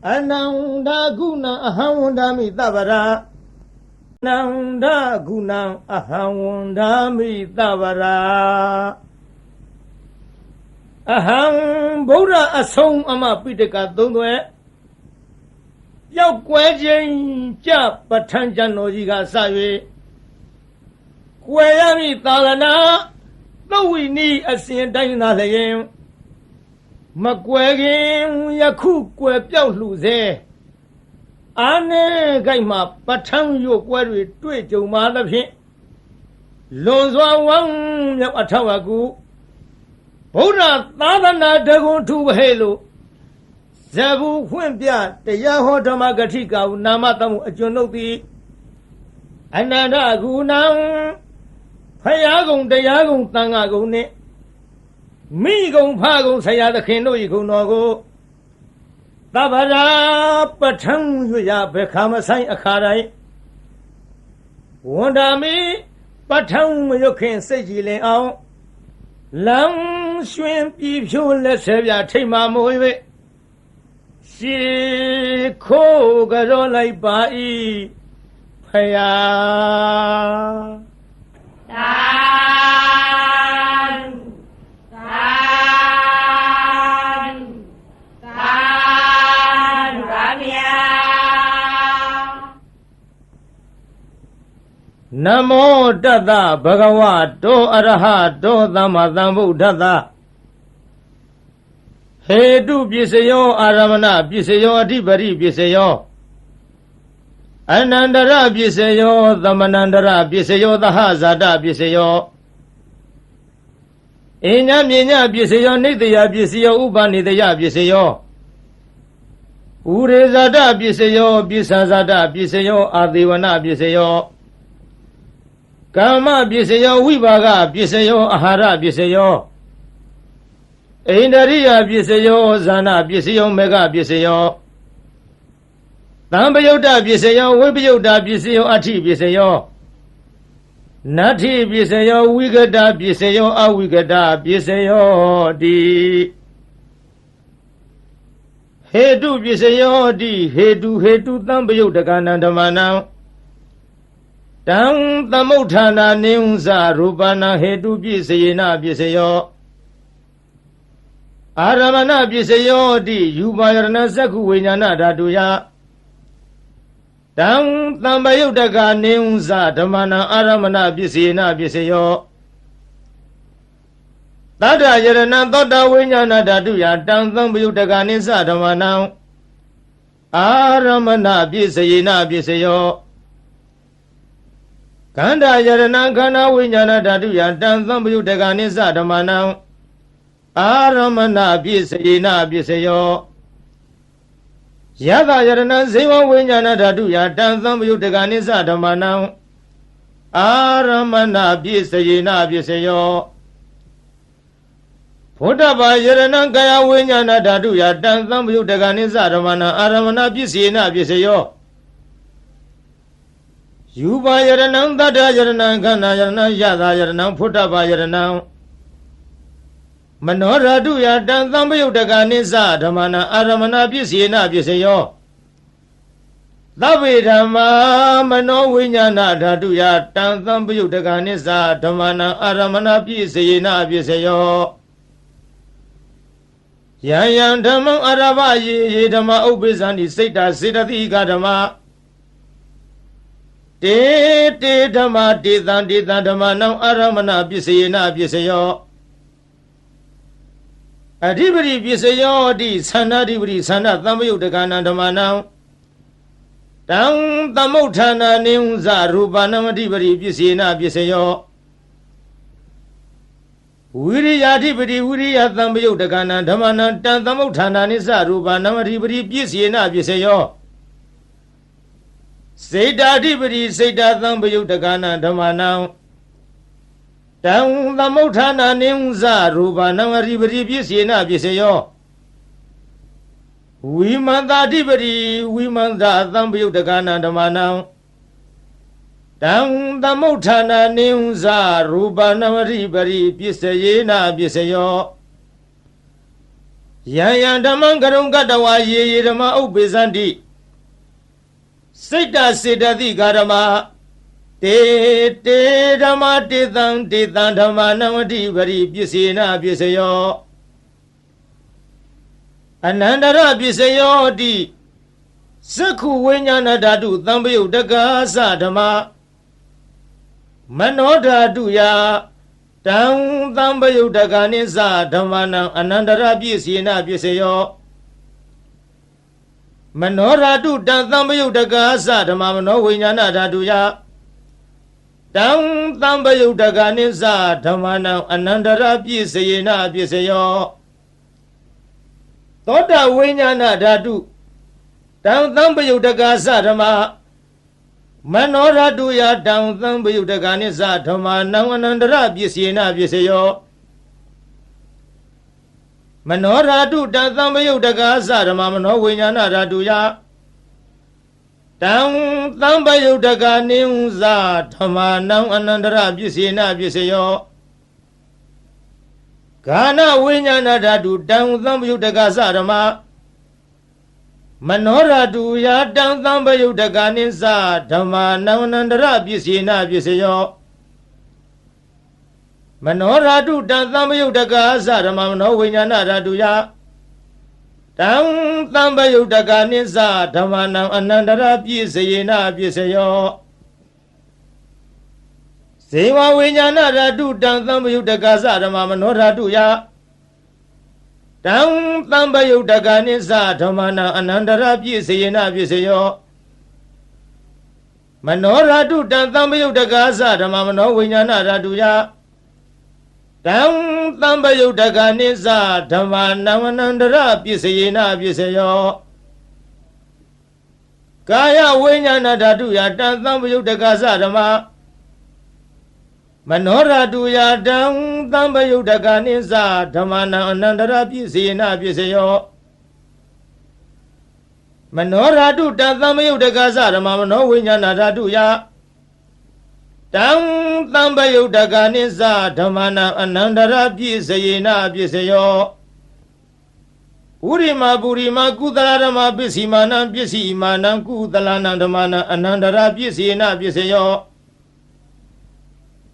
Ananda guna ahawundami tabara Ananda guna ahawundami tabara Aham Buddha asong ama pitaka dundwe Yau quay jinh cha pathan chano jiga sawe Quayami talana Tawi ni asin daina layen Makwagin yaku kwe piao luze Ane gaima patang yo kwari tui jo ma la phin Lonzwa wang yap atawagu Buddha tadana dagun tu bahelo Zabu humpia te yaho dhamma gatika nama tamu ajunokti Ananda gunang Phayagong dayagong tangagong ne Mi gong pha gong saya da khin noi gong no go Tabara patang yu ya bekhama sai akharai Wanda mi patang mu khin sai ji lin aung Lang xuyên pi phyo let se bya thai ma mo ywe Si kho ga ro lai ba yi Phaya Namo Tata Bhagavato Arahato Dhammasambuddhassa Hetu Pisayo Aramana Pisayo Adhipati Pisayo Anandara Pisayo Dhammanandara Pisayo Dahasata Pisayo Inya Minya Pisayo Nitya Pisayo Upanitya Pisayo Urezata Pisayo Pisasata Pisayo Adivana Pisayo Kama Pisayo Vivaga Pisayo Ahara Pisayo Indariya Pisayo Zana Pisayo Mega Pisayo Tambayota Pisayo Vipayota Pisayo Ati Pisayo Nati Pisayo Vigata Pisayo Avigata Pisayo Di Hetu Pisayo Di Hetu Tambayota Kanandamanam Tang Tamauthana Neunsa Rupana Hetu Pisayena Pisayo Aramana Pisayo Di Yubayarana Saku Vinyana Dhatuya Tang Tambayutaka Neunsa Dhamana Aramana Pisayena Pisayo Tata Yarana Tata Vinyana Dhatuya Tang Tambayutaka Nisa Dhamana Aramana Pisayena Pisayo Kanda Yarana Kana Vinyana Dhatuya Tang Tambayutaka Nisa Dhamana Aramana Pisayena Pisayo Yada Yarana Seva Vinyana Dhatuya Tang Tambayutaka Nisa Dhamana Aramana Pisayena Pisayo Phodaba Yarana Kaya Vinyana Dhatuya Tang Tambayutaka Nisa Dhamana Aramana Pisayena Pisayo Yuba Yaranam Tata Yaranam Kana Yaranam Yada Yaranam Phodaba Yaranam Manora Duya Tang Tambayutaka Nisa Dhamana Aramana Pisayena Pisayo Tabe Dhamma Mano Vinyana Dhatuya Tang Tambayutaka Nisa Dhamana Aramana Pisayena Pisayo Yayam Dhammam Arava Ye Dhamma Ubisani Sita Siddhatika Dhamma Te Dhamma Te Dhamma Nam Aramana Pisayena Pisayo Adhipati Pisayo Di Sanadipati Sanat Tambayutaka Dhamma Nam Tang Tamauthana Neunsa Rupanam Adhipati Pisayena Pisayo Viriyadhipati Viriya Tambayutaka Dhamma Nam Tang Tamauthana Nisa Rupanam Adhipati Pisayena Pisayo Siddhadipati Siddha Tambayutaka Dhamma Nam Tang Tamauthana Neunsa Rupanam Adhipati Pisayena Pisayo Vimantadipati Vimanta Tambayutaka Dhamma Nam Tang Tamauthana Neunsa Rupanam Adhipati Pisayena Pisayo ယံယံဓမ္မံကရုံကတဝါယေယေဓမ္မဥပ္ပေသန္တိစိတ်တစေတသိကာဓမ္မတေတေဓမ္မတေတံတေတံဓမ္မနဝတိပရိပစ္စေနပစ္စယောအနန္တရပစ္စယောတိသက္ခုဝိညာဏဓာတုသံပယုတ်တက္ကသဓမ္မမနောဓာတုယတံသံပယုတ်တက္ကနိသဓမ္မနံအနန္တရပစ္စေနပစ္စယောမနောဓာတုတံသံပယုတ်တက္ကသဓမ္မမနောဝိညာဏဓာတုယတံသံပယုတ်တက္ကနိသဓမ္မနံအနန္တရပစ္စေနပစ္စယောသောတဝိညာဏဓာတုတံသံပယုတ်တက္ကသဓမ္မမနောဓာတုယတံသံပယုတ်တက္ကနိသဓမ္မနံအနန္တရပစ္စေနပစ္စယောမနောဓာတုတံသံပယုတ်တက္ကသဓမ္မမနောဝိညာဏဓာတုယတံသံပယုတ်တက္ကနိသဓမ္မနံအနန္တရပစ္စေနပစ္စယောဂာနဝိညာဏဓာတုတံသံပယုတ်တက္ကသဓမ္မမနောဓာတုယတံသံပယုတ်တက္ကနိသဓမ္မနံအနန္တရပစ္စေနပစ္စယောမနောဓာတုတံသံပယုတ်တက္ကသဓမ္မမနောဝိညာဏဓာတုယတံသံပယုတ်တက္ကနိသဓမ္မနံအနန္တရပစ္စေနပစ္စယောဇေဝဝိညာဏဓာတုတံသံပယုတ်တက္ကသဓမ္မမနောဓာတုယတံသံပယုတ်တက္ကနိသဓမ္မနံအနန္တရပစ္စေနပစ္စယောမနောဓာတုတံသံပယုတ်တက္ကသဓမ္မမနောဝိညာဏဓာတုယတံသံပယုတ်တက္ကနိသဓမ္မနံအနန္တရပစ္စေနပစ္စယောကာယဝိညာဏဓာတုယတံသံပယုတ်တက္ကသဓမ္မမနောဓာတုယတံသံပယုတ်တက္ကနိသဓမ္မနံအနန္တရပစ္စေနပစ္စယောမနောဓာတုတံသံပယုတ်တက္ကသဓမ္မမနောဝိညာဏဓာတုယတံသံပယုတ်တက္ကနိသဓမ္မနံအနန္တရပစ္စေနပစ္စယောဥရိမပုရိမကုသလဓမ္မပစ္စည်းမာနံပစ္စည်းမာနံကုသလနံဓမ္မနံအနန္တရပစ္စေနပစ္စယော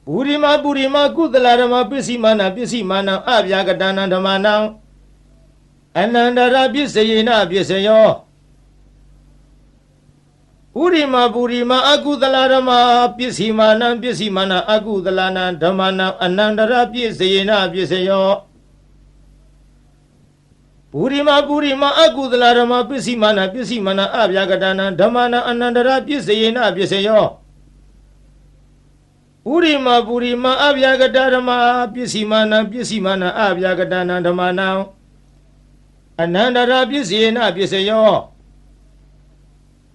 ပုရိမပုရိမကုသလဓမ္မပစ္စည်းမာနံပစ္စည်းမာနံအဗျာကတနံဓမ္မနံအနန္တရပစ္စေနပစ္စယောဥရိမပုရိမအကုသလဓမ္မပစ္စည်းမာနံပစ္စည်းမာနံအကုသလနံဓမ္မနံအနန္တရပစ္စေနပစ္စယောပုရိမပုရိမအကုသလဓမ္မပစ္စည်းမာနံပစ္စည်းမာနံအဗျာကတနံဓမ္မနံအနန္တရပစ္စေနပစ္စယောဥရိမပုရိမအဗျာကတဓမ္မပစ္စည်းမာနံပစ္စည်းမာနံအဗျာကတနံဓမ္မနံအနန္တရပစ္စေနပစ္စယော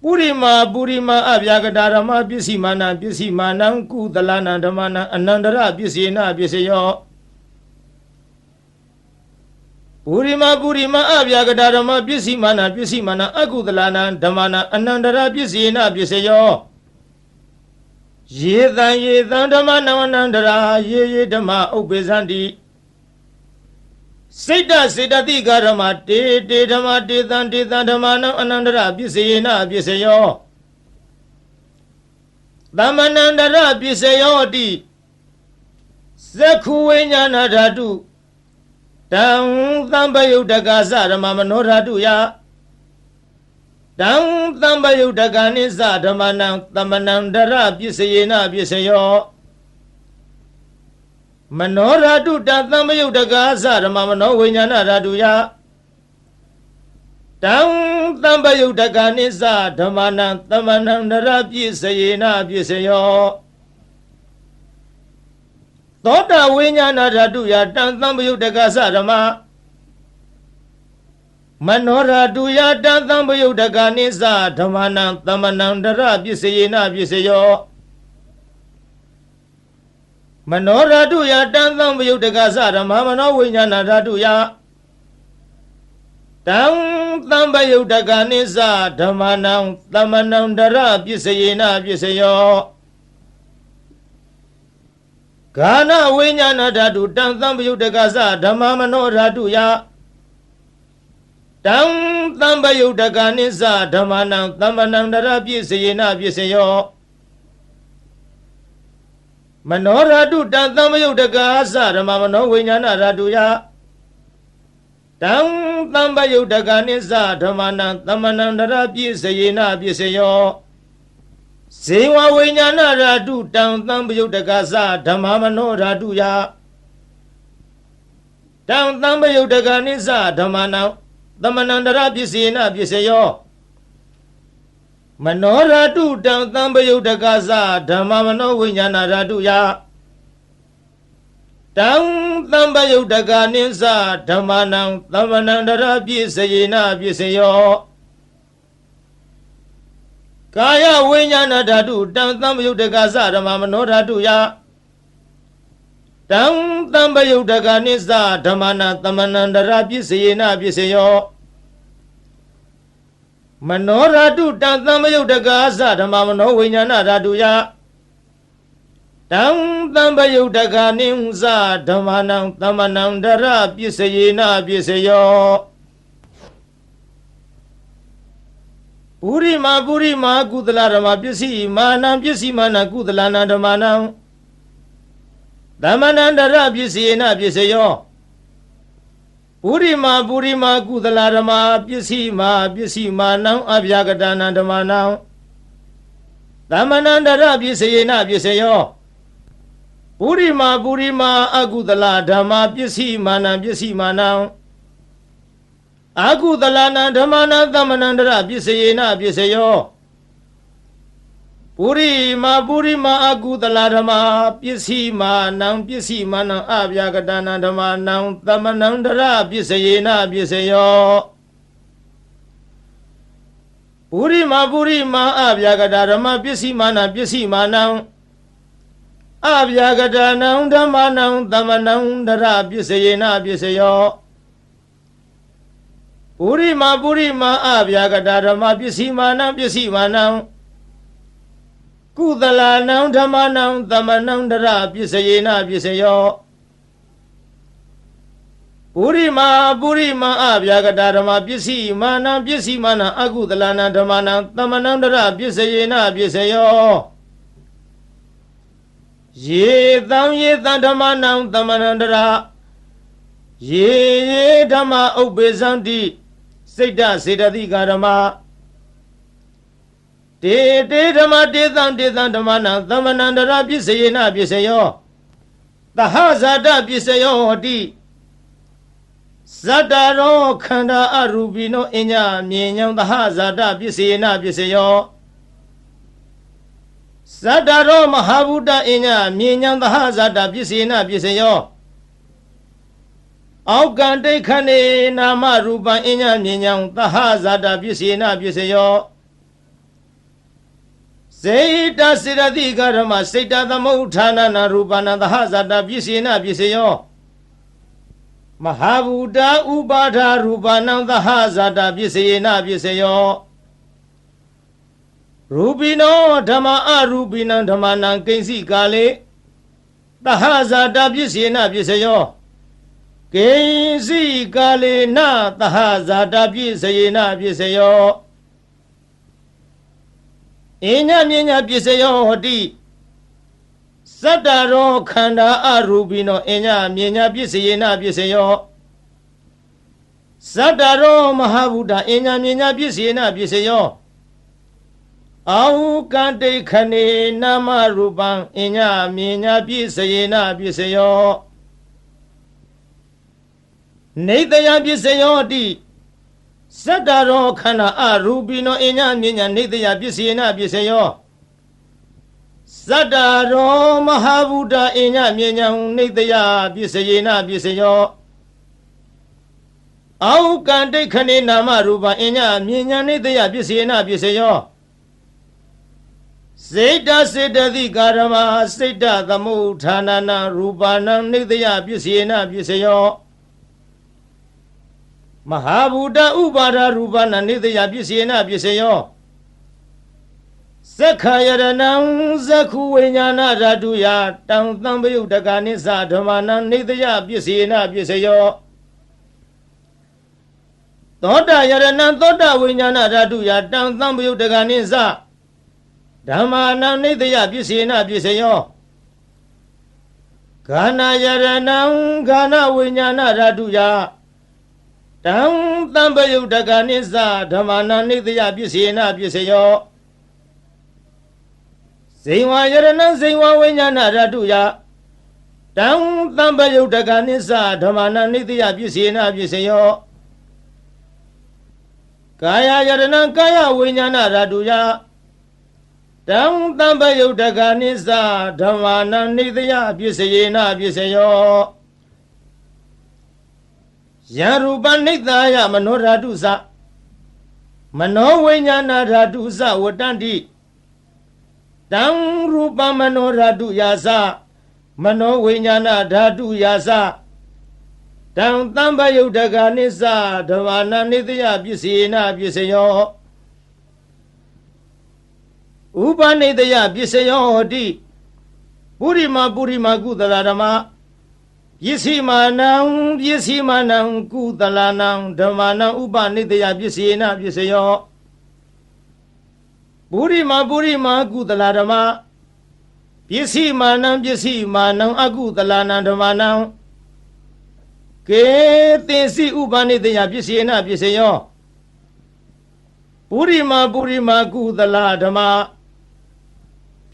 ပုရိမပုရိမအဗျာကတဓမ္မပစ္စည်းမာနံပစ္စည်းမာနံကုသလနံဓမ္မနံအနန္တရပစ္စေနပစ္စယောပုရိမပုရိမအဗျာကတဓမ္မပစ္စည်းမာနံပစ္စည်းမာနံအကုသလနံဓမ္မနံအနန္တရပစ္စေနပစ္စယောယေတံဓမ္မနံအနန္တရာယေဓမ္မဥပ္ပေသန္တိစိတ်တစေတသိကာဓမ္မတေတေဓမ္မတေတံဓမ္မနံအနန္တရပစ္စေနပစ္စယောသမ္မနန္တရပစ္စယောတိသက္ခုဝိညာဏဓာတုတံသံပယုတ်တက္ကသဓမ္မမနောဓာတုယတံသံပယုတ်တက္ကနိသဓမ္မနံသမ္မနန္တရပစ္စေနပစ္စယောမနောဓာတုတံသံပယုတ်တက္ကသဓမ္မမနောဝိညာဏဓာတုယတံသံပယုတ်တက္ကနိသဓမ္မနံသမ္မနန္တရပစ္စေနပစ္စယောသောတဝိညာဏဓာတုယတံသံပယုတ်တက္ကသဓမ္မမနောဓာတုယတံသံပယုတ်တက္ကနိသဓမ္မနံသမ္မနန္တရပစ္စေနပစ္စယောမနောဓာတုယတံသံပယုတ်တက္ကသဓမ္မမနောဝိညာဏဓာတုယတံသံပယုတ်တက္ကနိသဓမ္မနံသမ္မနန္တရပစ္စေနပစ္စယောဂာနဝိညာဏဓာတုတံသံပယုတ်တက္ကသဓမ္မမနောဓာတုယ တံသံပယုတ်တကနိစ္စဓမ္မနံသမ္ပနံတရပြည့်စေနပြည့်စေယောမနောရတုတံသံပယုတ်တကာသဓမ္မမနောဝိညာဏရတုယတံသံပယုတ်တကနိစ္စဓမ္မနံသမ္ပနံတရပြည့်စေနပြည့်စေယောဇေဝဝိညာဏရတုတံသံပယုတ်တကာသဓမ္မမနောရတုယတံသံပယုတ်တကနိစ္စဓမ္မနံသမဏန္တရပစ္စေနပစ္စယောမနောရတုတံသံပယုတ်တကသဓမ္မမနောဝိညာဏရတုယတံသံပယုတ်တကနိစ္စဓမ္မနံသမဏန္တရပစ္စေနပစ္စယောကာယဝိညာဏဓာတုတံသံပယုတ်တကသဓမ္မမနောဓာတုယတံသံပယုတ်တကနိစ္စဓမ္မနံသမဏန္တရပစ္စေနပစ္စယောမနောရတုတံသံပယုတ်တကာသဓမ္မမနောဝိညာဏဓာတုယတံသံပယုတ်တကာနိသဓမ္မနံသမဏန္တရပစ္စယေနပစ္စယောပုရိမာကုသလဓမ္မပစ္စည်းမာနံပစ္စည်းမာနကုသလနာဓမ္မနံသမဏန္တရပစ္စယေနပစ္စယောပုရိမာကုသလဓမ္မပစ္စည်းမာနံအဗျာကတနာဓမ္မနံသမဏန္တရပစ္စယေနပစ္စယောပုရိမာအကုသလဓမ္မပစ္စည်းမာနအကုသလနာဓမ္မနံသမဏန္တရပစ္စယေနပစ္စယောပုရိမာအကုသလဓမ္မပစ္စည်းမာနံအဗျာကတနာဓမ္မနံသမဏန္တရပစ္စယေနပစ္စယောပုရိမာအဗျာကတဓမ္မပစ္စည်းမာနအဗျာကတနံဓမ္မနံသမဏန္တရပစ္စယေနပစ္စယောပုရိမာအဗျာကတဓမ္မပစ္စည်းမာနံကုသလနံဓမ္မနံသမဏန္တရပစ္စယေနပစ္စယောပုရိမာအဗျာကတဓမ္မပစ္စည်းမာနအကုသလနံဓမ္မနံသမဏန္တရပစ္စယေနပစ္စယောယေသံဓမ္မနံသမဏန္တရယေဓမ္မဥပ္ပေသန္တိစိတ်တစေတသိကဓမ္မတေဓမ္မတေသံဓမ္မနံသမဏန္တရပစ္စယေနပစ္စယောသဟဇာတပစ္စယောဟောတိဇတ္တရောခန္ဓာအရူပိနောအညမြင်ညံသဟဇာတပစ္စယေနပစ္စယောဇတ္တရောမဟာဗုဒ္ဓအညမြင်ညံသဟဇာတပစ္စယေနပစ္စယောအောက်ကံဒိဋ္ဌိနေနာမရူပံအညမြင်ညံသဟဇာတပစ္စယေနပစ္စယောစေတစေရတိကဓမ္မစေတသမုဋ္ဌာနနာရူပနာသဟဇာတပစ္စေနပစ္စယောမဟာဗုဒ္ဓဥပါဒရူပနံသဟဇာတပစ္စေနပစ္စယောရူပိနောဓမ္မအရူပိနံဓမ္မနံကိဉ္စိကာလေသဟဇာတပစ္စေနပစ္စယောကိဉ္စိကာလေနသဟဇာတပစ္စေနပစ္စယောအညမြညာပစ္စယောဟောတိဇတ္တရောခန္ဓာအရူပိနောအညမြညာပစ္စယေနပစ္စယောဇတ္တရောမဟာဗုဒ္ဓအညမြညာပစ္စယေနပစ္စယောအောကံဒိဋ္ဌိနေနာမရူပံအညမြညာပစ္စယေနပစ္စယောနေတယပစ္စယောတိဇတ္တရောခန္ဓာအရူပိနောအညမြညာနေတယပစ္စယေနပစ္စယောဇတ္တရောမဟာဗုဒ္ဓအညမြညာနေတယပစ္စယေနပစ္စယောအောကံဒိဋ္ဌိနေနာမရူပံအညမြညာနေတယပစ္စယေနပစ္စယောစေတစေတသိကာရမစိတ်တသမုဋ္ဌာနနာရူပနံနေတယပစ္စယေနပစ္စယောမဟာဗုဒ္ဓဥပါဒရူပနနေတယပစ္စယေနပစ္စယောသက္ခယရဏံသက္ခုဝိညာဏဓာတုယတံသံပယုတ်တကနိစ္စဓမ္မနံနေတယပစ္စယေနပစ္စယော သောတာယရဏံသောတာဝိညာဏဓာတုယတံသံပယုတ်တကနိသဓမ္မာနံနိတယပစ္စေနပစ္စယောဂာနာယရဏံဂာနဝိညာဏဓာတုယတံသံပယုတ်တကနိသဓမ္မာနံနိတယပစ္စေနပစ္စယောဇိဝယရဏံဇိဝဝိညာဏဓာတုယတံသံပယုတ်တကနိသဓမ္မာနံနိတယပစ္စေနပစ္စယောကာယယရဏံကာယဝိညာဏဓာတုယတံသံပယုတ်တကနိသဓမ္မာနံနိတယပစ္စေနပစ္စယောယရူပနိတယမနောဓာတုသမနောဝိညာဏဓာတုဝတ္တန္တိတံရူပမနောဓာတုယာသမနောဝိညာဏဓာတုယာတံသံပယုတ်တကနိသဓမ္မာနံနိတယပစ္စေနပစ္စယောဥပနိတယပစ္စယောဟောတိပုရိမကုသလဓမ္မပစ္စည်းမာနံကုသလနံဓမ္မာနံဥပနိတယပစ္စေနပစ္စယောပုရိမကုသလဓမ္မပစ္စည်းမာနံအကုသလနံဓမ္မာနံကေသေစီဥပနိတယပစ္စေနပစ္စယောပုရိမကုသလဓမ္မ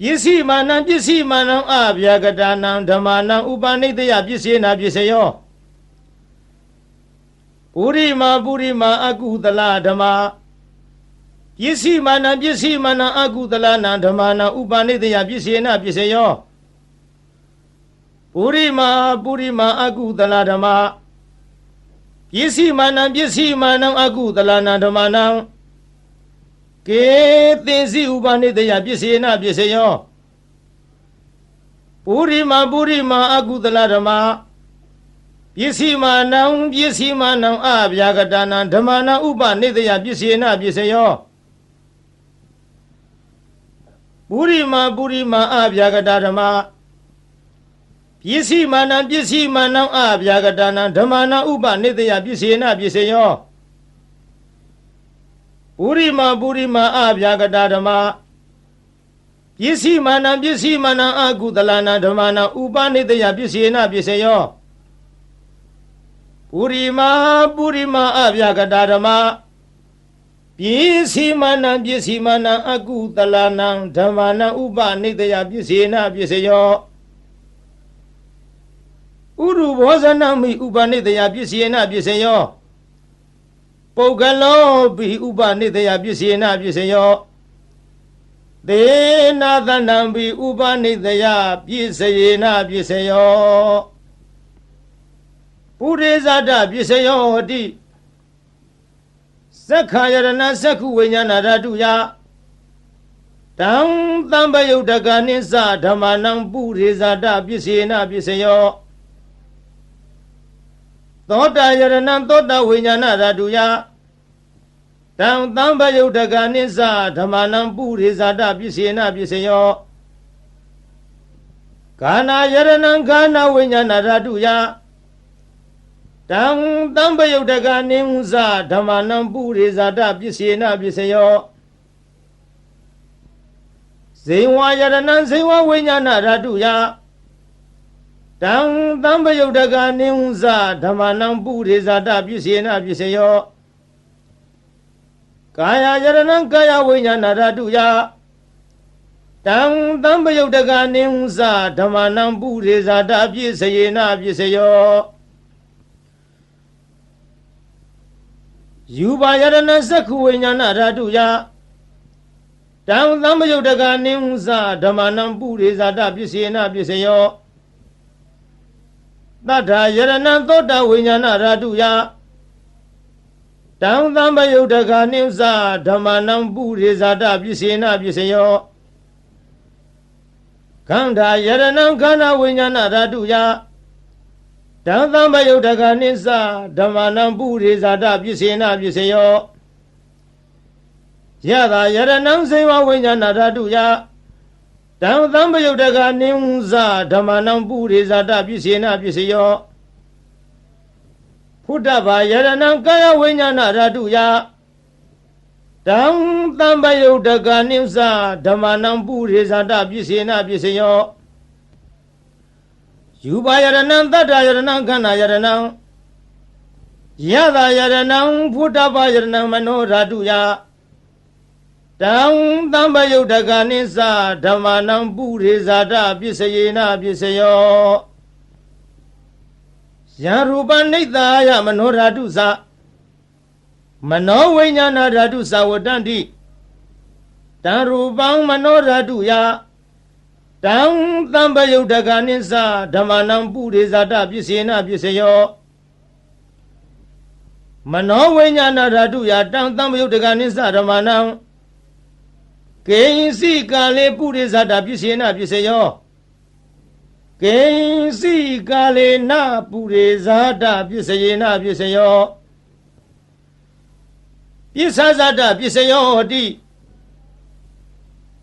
ပစ္စည်းမာနံအဗျာကတာနံဓမ္မာနံဥပနိတယပစ္စေနပစ္စယောပုရိမအကုသလဓမ္မပစ္စည်းမာနံအကုသလနံဓမ္မာနံဥပနိတယပစ္စေနပစ္စယောပုရိမအကုသလဓမ္မပစ္စည်းမာနံအကုသလနံဓမ္မာနံကေသင်္စီဥပနိတယပစ္စေနပစ္စယောပုရိမအကုသလဓမ္မပစ္စည်းမာနံအဗျာကတာနံဓမ္မာနံဥပနိတယပစ္စေနပစ္စယောပုရိမအဗျာကတာဓမ္မပစ္စည်းမာနံအဗျာကတာနံဓမ္မာနံဥပနိတယပစ္စေနပစ္စယောပုရိမအဗျာကတာဓမ္မပစ္စည်းမာနံအကုသလနံဓမ္မာနံဥပနိတယပစ္စေနပစ္စယောပုရိမအဗျာကတာဓမ္မပစ္စည်းမာနံအကုသလနံဓမ္မာနံဥပနိတယပစ္စေနပစ္စယောဥရုဘောဇနမိဥပနိတယပစ္စေနပစ္စယောပုဂ္ဂလောပိဥပနိတယပစ္စေနပစ္စယောသေနာသနံပိဥပနိတယပစ္စေနပစ္စယောပုရိဇာတပစ္စယောဟောတိသက္ခာယရဏသက္ခုဝိညာဏဓာတုယတံသံပယုတ်တကနိသဓမ္မာနံပုရိဇာတပစ္စေနပစ္စယောသောတာယရဏံသောတာဝိညာဏဓာတုယတံသံပယုတ်တကနိသဓမ္မာနံပုရိဇာတပစ္စေနပစ္စယောဂာနာယရဏံဂာနဝိညာဏဓာတုယတံသံပယုတ်တကနိသဓမ္မာနံပုရိဇာတပစ္စေနပစ္စယောဇိဝယရဏံဇိဝဝိညာဏဓာတုယတံသံပယုတ်တကနိသဓမ္မာနံပုရိဇာတပစ္စေနပစ္စယောကာယယရဏံကာယဝိညာဏဓာတုယတံသံပယုတ်တကနိသဓမ္မာနံပုရိဇာတပစ္စေနပစ္စယောယူပါယရဏံသက္ခုဝိညာဏဓာတုယတံသံပယုတ်တကနိသဓမ္မာနံပုရိဇာတပစ္စေနပစ္စယောသတ္ထာယရဏံသောတာဝိညာဏဓာတုယတံသံပယုတ်တကနိသဓမ္မာနံပုရိဇာတပစ္စေနပစ္စယောခန္ဓာယရဏံခန္ဓာဝိညာဏဓာတုယတံသံပယုတ်တကနိသဓမ္မာနံပုရိဇာတပစ္စေနပစ္စယောယတာယရဏံဇိဝဝိညာဏဓာတုယတံသံပယုတ်တကနိသဓမ္မာနံပုရိဇာတပစ္စေနပစ္စယော Hudaba Yaranam Kaya Winyana Raduya Dam Tambayo Daganimsa Damanam Burizada Bisina Bisayo Yuba Yaranam Dada Yaranam Kana Yaranam Yada Yaranam Hudaba Yaranam Mano Raduya Dam Tambayo Daganimsa Damanam Burizada Bisayina Bisayo Yaruban Nidaya Manoradusa Manowinyana Radusa Wadandi Darubang Manoraduya Dang Tambayo Daganisa Damanam Buddhizada Bisina Bisayo Manowinyana Raduya Dang Tambayo Daganisa Damanam Kainsi Kale Buddhizada Bisina Bisayo Kainsi Kale Na Buddhizada Bisayena Bisayo Pisazada Bisayo Di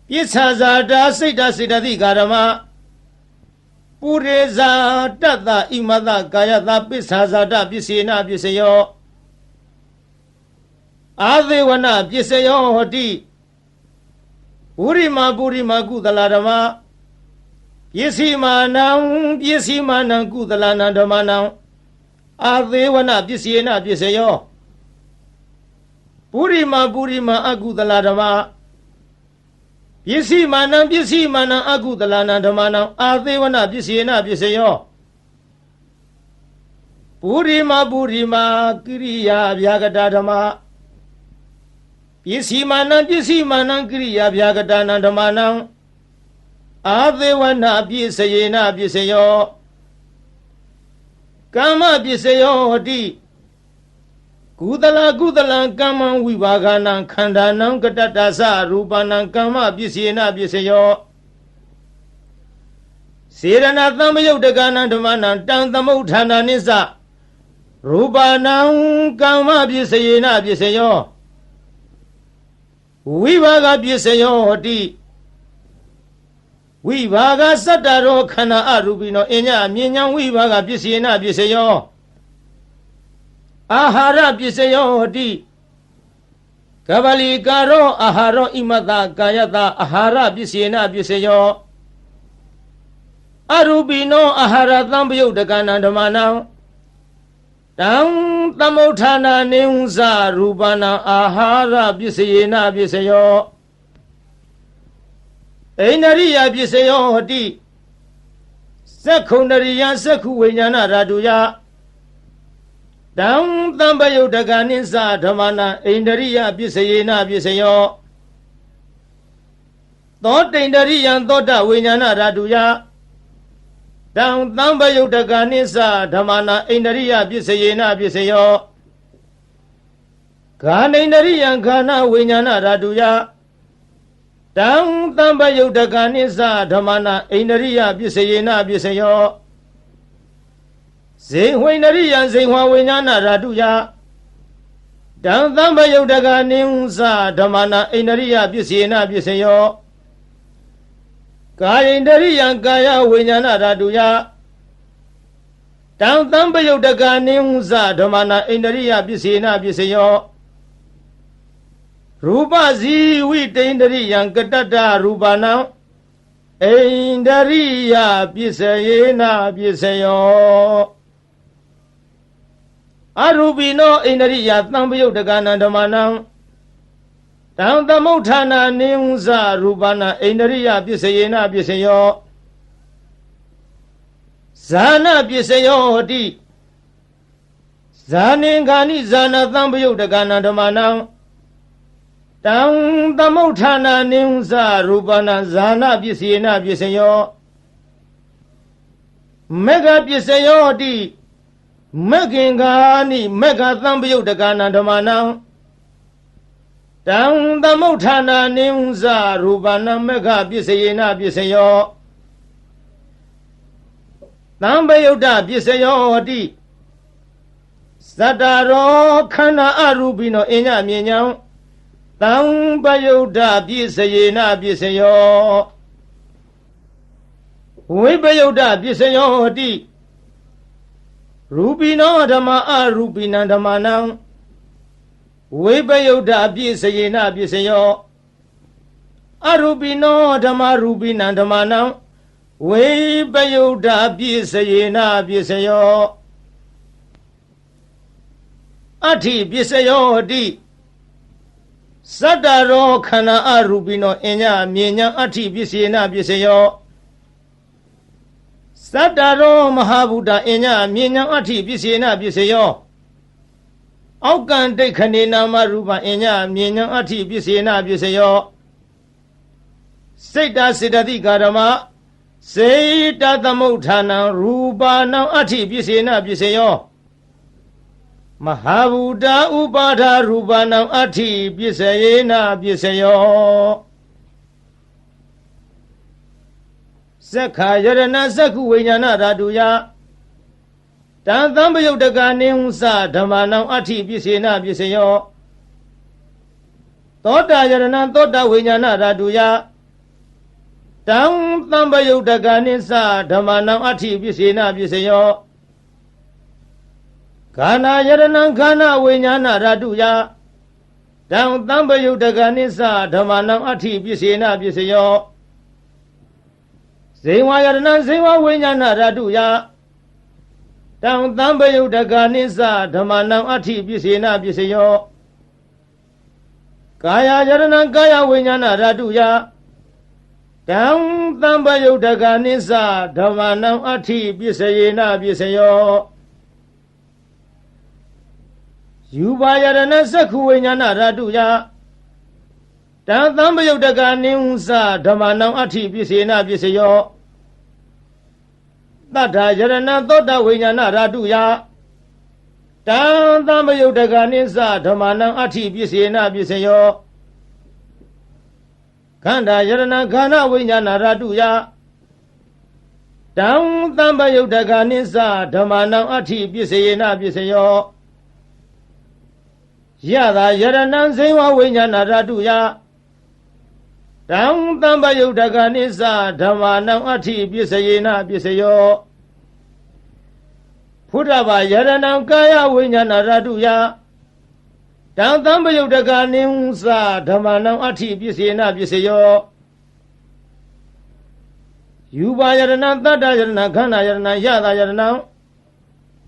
Pisazada Sita Sidati Garama Buddhiza Tata Imada Kayata Pisazada Bisina Bisayo Adewana Bisayo Di Burima Gudalarama Yesimanam Kudalana Damanam Adewana Bisina Bisayo Burima Agudaladama Yesimanam Agudalana Damanam Adewana Bisina Bisayo Burima Kriya Vyagadadama Yesimanam Kriya Vyagadana Damanam Adewana Bisayena Bisayo Kama Bisayo Di Gudala Kama Vivagana Kandanam Katatasa Rupanam Kama Bisayena Bisayo Sirana Tamayo Dagana Damana Tantamutana Nisa Rupanam Kama Bisayena Bisayo Vivaga Bisayo Di Vivaga Sataro Kana Arubino Enya Minyang Vivaga Bisina Bisayo Ahara Bisayo Di Kavali Karo Aharo Imata Kayata Ahara Bisina Bisayo Arubino Ahara Tambayo Dagana Damana Dam Tamotana Neunza Rubana Ahara Bisina Bisayo Ainariya Bisayo Di Sekundaria Sekuwinyana Raduya Dam Tambayo Daganisa Damana Ainariya Bisayena Bisayo Thought Ainariya Thoda Winyana Raduya Dam Tambayo Daganisa Damana Ainariya Bisayena Bisayo Ganainariya Gana Winyana Raduya Dam Tambayo Daganisa Damana Ainariya Bisayena Bisayo Zingwainariya Zingwa Winyana Raduya Dam Tambayo Daganisa Damana Ainariya Bisayena Bisayo Kaindariya Gaya Winyana Raduya Dam Tambayo Daganisa Damana Ainariya Bisayena Bisayo Rupa Ziwi Tendariya Katata Rupana Indariya Bisayena Bisayo Arubino Indariya Tambayo Dagana Damana Dam Tamotana Neunza Rupana Indariya Bisayena Bisayo Zana Bisayo Di Zaningani Zana Tambayo Dagana Damana Dam Tamotana Neunza Rupana Zana Bisayena Bisayo Mega Bisayo Di Megingani Mega Tambayo Dagana Damana Dam Tamotana Neunza Rupana Mega Bisayena Bisayo Tambayo Da Bisayo Di Sataro Kana Arubino Enya Minyang Tambayo Da Bisayena Bisayo Vibayo Da Bisayo Di ရူပိနောဓမ္မအရူပိနံဓမ္မနံဝိပယုဒ္ဓအပြည့်စယေနပစ္စယောအရူပိနောဓမ္မရူပိနံဓမ္မနံဝိပယုဒ္ဓအပြည့်စယေနပစ္စယောအဋ္ဌိပစ္စယောတိသတ္တရောခန္ဓာအရူပိနောအညမြင်ညာအဋ္ဌိပစ္စေနပစ္စယောသတ္တရောမဟာဗုဒ္ဓအညမြင်ညာအဋ္ဌိပစ္စေနပစ္စယောအောက်ကံဒိဋ္ဌနေနာမရူပအညမြင်ညာအဋ္ဌိပစ္စေနပစ္စယောစိတ်တစေတသိကာရမစေတသမုဋ္ဌာနံရူပနံအဋ္ဌိပစ္စေနပစ္စယောမဟာဗုဒ္ဓဥပါဒရူပနံအဋ္ဌိပစ္စယေနပစ္စယောသက္ခာယရဏသက္ခုဝိညာဏဓာတုယတံသံပယုတ်တကနိဟုသဓမ္မနံအဋ္ဌိပစ္စေနပစ္စယောသောတာယရဏသောတာဝိညာဏဓာတုယတံသံပယုတ်တကနိသဓမ္မနံအဋ္ဌိပစ္စေနပစ္စယောခန္ဓာယရဏခန္ဓာဝိညာဏဓာတုယတံသံပယုတ်တကနိသဓမ္မနံအဋ္ဌိပစ္စေနပစ္စယောဇေဝယရဏဇေဝဝိညာဏဓာတုယတံသံပယုတ်တကနိသဓမ္မနံအဋ္ဌိပစ္စေနပစ္စယောကာယယရဏကာယဝိညာဏဓာတုယတံသံပယုတ်တကနိသဓမ္မနံအဋ္ဌိပစ္စယေနပစ္စယောယူပါယရဏသက္ခုဝိညာဏဓာတုယတံသံပယုတ်တကနိဟုသဓမ္မနံအဋ္ဌိပစ္စေနပစ္စယောသတ္ထာယရဏသောတဝိညာဏဓာတုယတံသံပယုတ်တကနိသဓမ္မနံအဋ္ဌိပစ္စေနပစ္စယောခန္ဓာယရဏခန္ဓာဝိညာဏဓာတုယတံသံပယုတ်တကနိသဓမ္မနံအဋ္ဌိပစ္စေနပစ္စယောယတာယရဏဇေဝဝိညာဏဓာတုယတံသံပယုတ်တကနိသဓမ္မနံအဋ္ဌိပစ္စေနပစ္စယောဖုဒ္ဓဘာယရဏကာယဝိညာဏဓာတုယတံသံပယုတ်တကနိဟုသဓမ္မနံအဋ္ဌိပစ္စေနပစ္စယောယူပါယရဏသတ္တယရဏခန္ဓာယရဏယတာယရဏ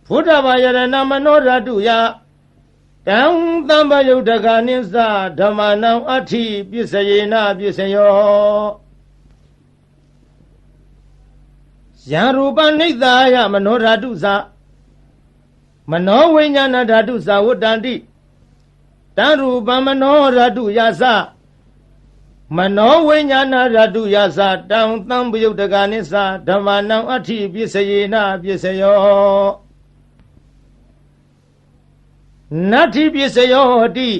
ဖုဒ္ဓဘာယရဏမနောဓာတုယတံသံပယုတ်တကနိသဓမ္မနံအဋ္ဌိပစ္စယေနပစ္စယောယံရူပနိဿာယမနောဓာတုသမနောဝိညာဏဓာတုသဝတ္တန္တိတံရူပမနောဓာတုယသမနောဝိညာဏဓာတုယသတံသံပယုတ်တကနိသဓမ္မနံအဋ္ဌိပစ္စယေနပစ္စယောနတ္ထိပစ္စယောတိ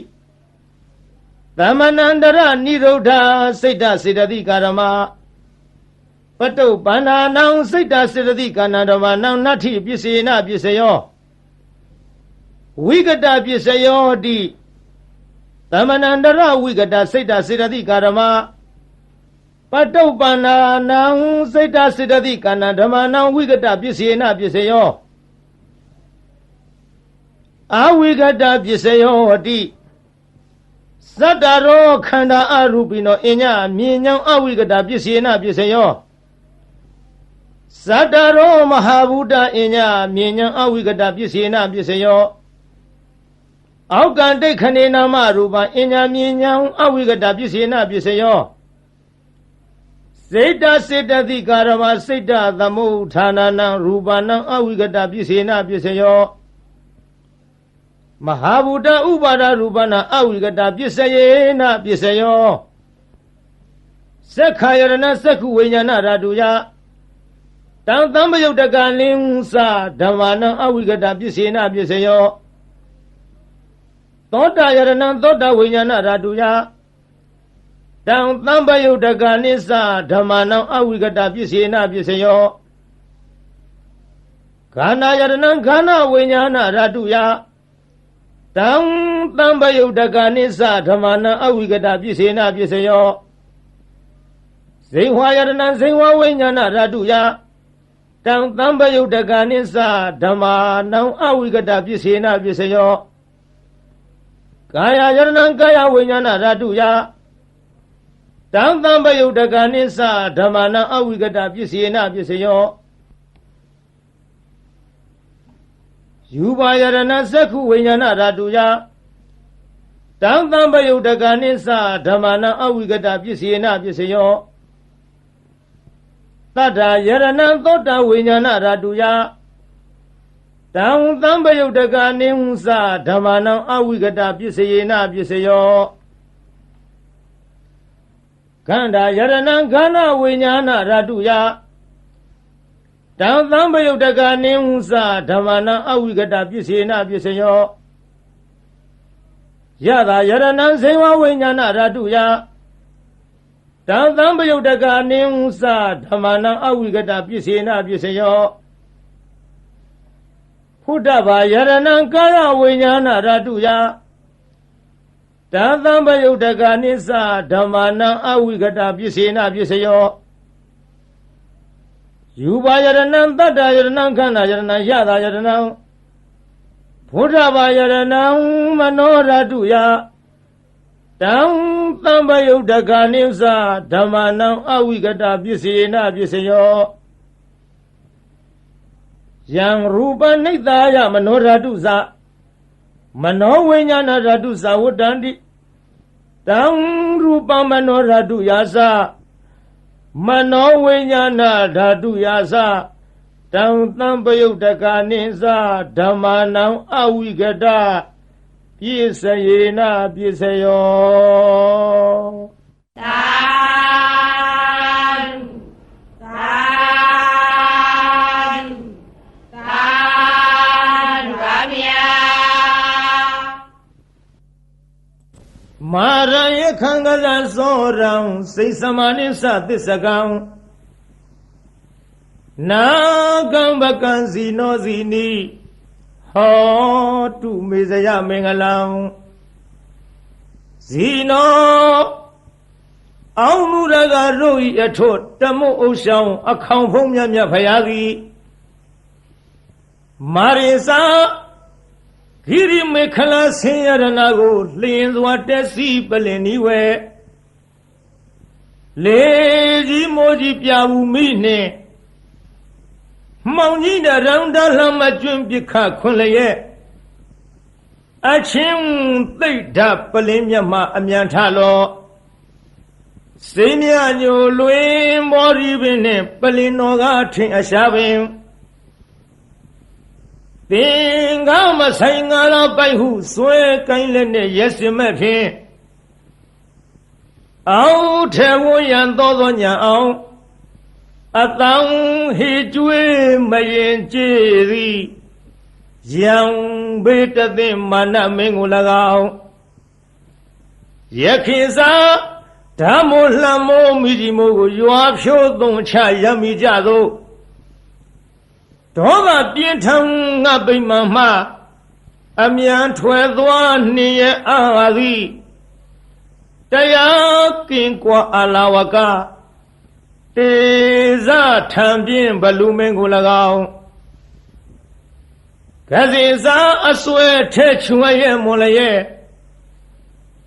သမဏန္တရနိရုဒ္ဓစိတ်တစေတသိကာရမပတုပ္ပန္နာနံစိတ်တစေတသိကာဏဓမ္မနံနတ္ထိပစ္စေနပစ္စယောဝိကတပစ္စယောတိသမဏန္တရဝိကတစိတ်တစေတသိကာရမပတုပ္ပန္နာနံစိတ်တစေတသိကာဏဓမ္မနံဝိကတပစ္စေနပစ္စယောအဝိကတပစ္စယောတိသတ္တရောခန္ဓာအရူပိနောအညမြင်ညာအဝိကတပစ္စေနပစ္စယောသတ္တရောမဟာဗုဒ္ဓအညမြင်ညာအဝိကတပစ္စေနပစ္စယောအောက်ကံဒိဋ္ဌနေနာမရူပအညမြင်ညာအဝိကတပစ္စေနပစ္စယောစေတစေတသိကာရမစိတ်တသမုဋ္ဌာနနံရူပနံအဝိကတပစ္စေနပစ္စယောမဟာဗုဒ္ဓဥပါဒရူပနာအဝိကတပစ္စယေနပစ္စယောသက္ခာယရဏသက္ခုဝိညာဏဓာတုယတံသံပယုတ်တကလင်းသဓမ္မနံအဝိကတပစ္စေနပစ္စယောသောတာယရဏသောတာဝိညာဏဓာတုယတံသံပယုတ်တကနိသဓမ္မနံအဝိကတပစ္စေနပစ္စယောခန္ဓာယရဏခန္ဓာဝိညာဏဓာတုယတံသံပယုတ်တကနိသဓမ္မနံအဝိကတပစ္စေနပစ္စယောဇေဝယရဏဇေဝဝိညာဏဓာတုယတ Tang Tamba Yudaganisa Dhamma Nang Awigata Pisena Pisayo Kaya Yarnan Kaya Vinyana Raduya Tang Tamba Yudaganisa Dhamma Nang Awigata Pisena Pisayo Yuba Yarana Saku Vinyana Raduya Tang Tamba Yudaganisa Dhamma Nang Awigata Pisena Pisayo Tata Yarana Tota Vinyana Raduya Tang Tamba Yudaganisa Dhamma Nang Awigata Pisena Pisayo Ganda Yarana Gana Vinyana Raduya Tang Tamba Yudaganisa Dhamma Nang Awigata Pisena Pisayo Yada Yarana Seva Vinyana Raduya Tang Tamba Yudaganisa Dhamma Nang Awigata Pisena Pisayo Pudava Yarana Kaya Vinyana Raduya Tang Tamba Yudaganisa Dhamma Nang Awigata Pisena Pisayo Yuba Yarana Tata Yarana Kana Yarana Yada Yarana Pudava Yarana Mano Raduya Tang Tamba Yudaganisa Dhamma Nang Awigata Pisena Pisayo Yang Rupa Nitaya Mano Radusa Mano Vinyana Radusa Udandi Tang Rupa Mano Raduyasa Mano Vinyana Raduyasa Tang Tamba Yudaganisa Dhamma Nang Awigata Pisena Pisayo Tan Ramya Maraya Kangala Sorang Seisamani Satisagam Nagambakan Zino Zini Ho tu Mizaya Mengalang Zino Aunuraga Rui Atot Tamu Oshang Akang Pumya Payagi Marisa Kiri Mekala Sayaranago Linzwa Tesi Paleniwe Leji Moji Piawu Mine Mountain around the Lama Jumbika Kulaye Achim Theta Palimia Ma Amiantalo Senior Louis Moribine Palinoga Ting Ashavim Thingama Sangala by who swear kindly yes you met him Out Tewoyan Dodonya out Atang Hijwe Mayen Jiri Yang Beta de Mana Mengulagao Yakiza Tamulamo Midimo Yuapsho Don Chayami Jado Toga Pietang Nabi Mama Amian Twelve near Ari Taya Kinkwa Alawaka Teza Tambien Balumengulagao Kaziza Aswe Techuaye Molaye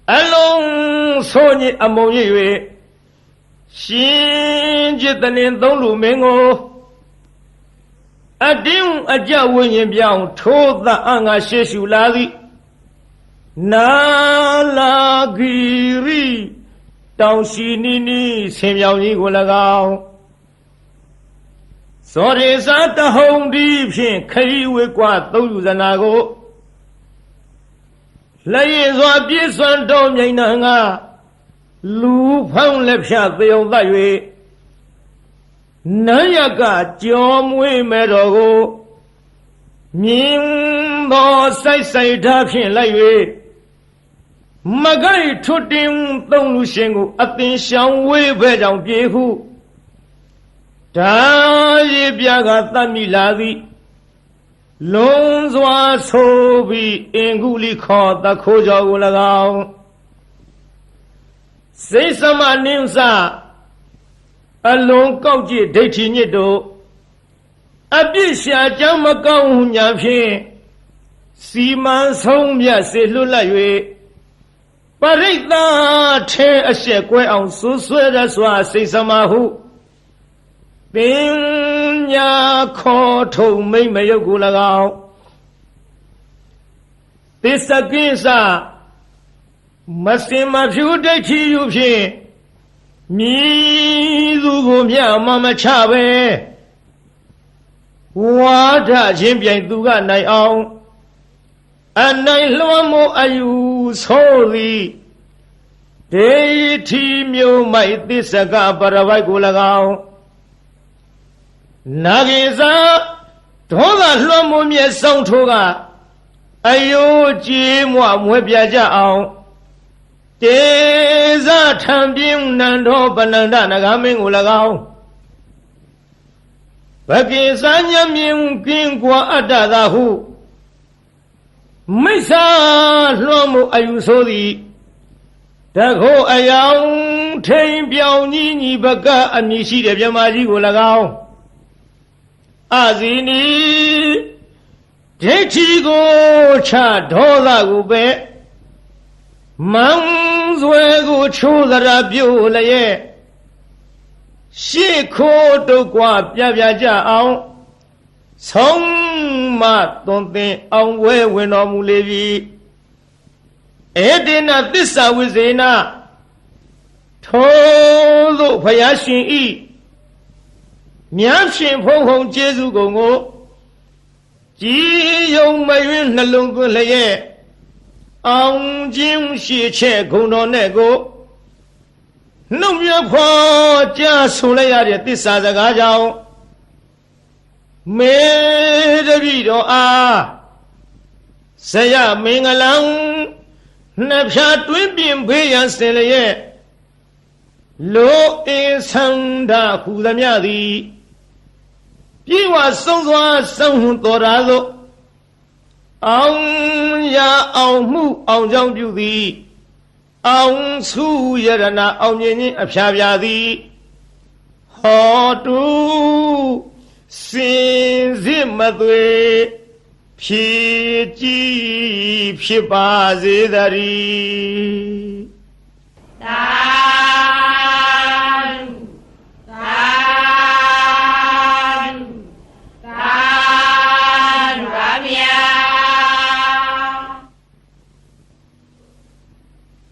Along Sony Amoye Shinjitanin Dolu Mengo Adim Ajawin Biao told the Anga Sheshulari Nalagiri Tao Shinini Semyao Gulagao Sorry Santa Home Deep Shin Kay Wikwa Tozanago Lay Zwa Bison Dom Yananga Lu Pang Lepsha Theo Dawe Nayaga Jomwe Medogo Nimbo Sai Dapshin Lawe Magai Tutim Tong Shingu Atin Shang Wei Bedang Biehu Tayi Biaga Tamiladi Lonzwa Sobi Inguli Kho Da Khoja Ulagao Say Sama Nimsa Along Kauji Dati Nido အပြစ်ရှာကြောင့်မကောင်းညာဖြင့်စီမံဆုံးမြတ်စေလွတ်လပ်၍ပရိသတ်ထဲအဆက်ကွဲအောင်ဆွဆွဲရစွာစိတ်စမဟုပညာခေါ်ထုံမိမ့်မယုတ်ကို၎င်းသစ္စကိစ္စမစင်မဖြူဒိဋ္ဌိယူဖြင့်မြည်သူကိုမြမမချပဲဝါဒချင်းပြိုင်သူကနိုင်အောင်အနိုင်လွှမ်းမိုးအယူဆိုသည်ဒေတိမျိုးမိုက်သစ္စကပရဝိုက်ကို၎င်းနာဂိဇာဒေါသလွှမ်းမိုးမြဲဆောင်ထိုးကအယိုးကြည်မွမွဲပြကြအောင်တေဇထံပြင်းနန္ဒောပနန္ဒနဂမင်းကို၎င်းဘကိစညမြင်ကင်းကွာအတ္တသာဟုမိစ္ဆာလွှမ်းမိုးအယူဆိုသည်တခိုးအယောင်ထိန်ပြောင်ကြီးညီဘကအမည်ရှိတဲ့မြမကြီးကို၎င်းအဇီနီဒိဋ္ဌိကိုချဒေါသကိုပဲမန်းဆွဲကိုချိုးသရာပြုတ်လျက်ရှေ့ခိုးတုတ်ကွာပြပြကြအောင်ဆုံးမသွန်သင်အောင်ဝဲဝင်တော်မူလေပြီဧတေနသစ္စာဝိဇေနထိုသို့ဖယားရှင်ဤမြတ်ရှင်ဖုံဖုံကျေးဇူးကုန်ကိုကြည်ယုံမယွင်းနှလုံးသွင်းလျက်အောင်ခြင်းရှိချက်ဂုဏ်တော်နဲ့ကိုနှုတ်မြဖွာကြားဆိုလိုက်ရတဲ့သစ္စာစကားကြောင့်မေတ္တိတော်အားဇယမင်္ဂလံနှစ်ဖြာတွင်းပြင်ဖေးရန်စင်လျက်လိုအင်းဆန္ဒဟူသမျှသည်ပြေဝဆုံးစွာဆုံးဟွန်တော်ရာသို့အောင်ရအောင်မှုအောင်ကြောင့်ပြုသည်အောင်စုယရဏအောင်မြင်ခြင်းအဖျားပြသည်ဟောတုစင်စစ်မသွေဖြည့်ကြည်ဖြစ်ပါစေတည်းသာ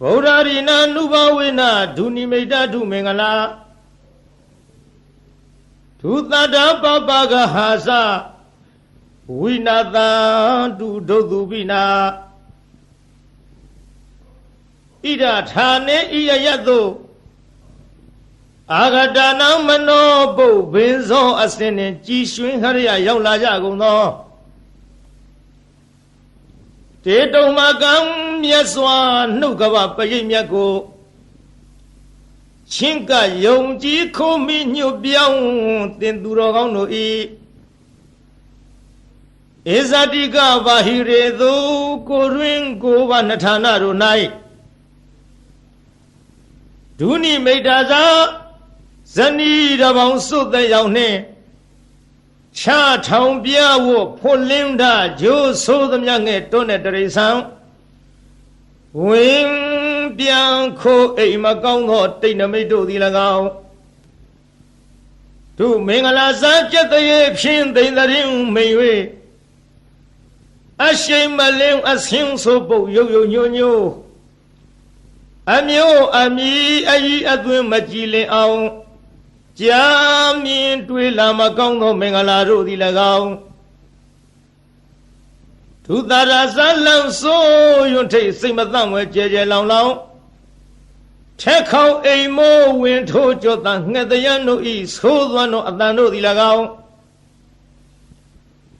ဗုဒ္ဓရိနာနုဘဝေနဒုနိမိတ်ဒုမင်္ဂလာဒုသတ္တပပကဟာစဝိနာတံဒုဒုသူပိနာဣဒဌာနေဣယယတုအာဂတနာမနောပုဗ္ဗင်းသောအစင်နှင့်ကြည်ရွှင်ဟရိယရောက်လာကြကုန်သောတေတုံမကံမြတ်စွာနှုတ်ကပပရိတ်မြတ်ကိုချင်းကယုံကြည်ခိုးမိညွတ်ပြောင်းတင်သူတော်ကောင်းတို့ဤဧဇတိကဘာဟိရေသူကိုရင်းကိုဘာနဌာနတို့၌ဒုနိမိတ်တာသာဇနီးတပေါင်းစွတ်တဲ့ရောက်နှင့်ချထောင်ပြဝဖွလင်းတာဂျိုးဆိုးသမျှငဲ့တွန်းတဲ့တရိษံဝင်ပြန်ခိုးအိမ်မကောင်းသောတိတ်နမိတ်တို့သည်၎င်းသူမင်္ဂလာစားကြက်တရေဖြင့်သိမ့်တဲ့မိန်၍အရှိန်မလင်းအဆင်းဆိုပုတ်ရုပ်ရုပ်ညို့ညို့အမျိုးအမီအကြီးအသွင်းမကြည်လင်အောင်ကြာမြင်တွေ့လာမကောင်းသောမင်္ဂလာတို့သည်၎င်းသူသာရဇလံဆိုယွန်းထိတ်စိတ်မသန့်ဝဲကြဲကြဲလောင်လောင်ထက်ခေါင်အိမ်မိုးဝင်ထိုးကြောတန်ငှက်တရံတို့ဤသိုးသွမ်းသောအတန်တို့သည်၎င်း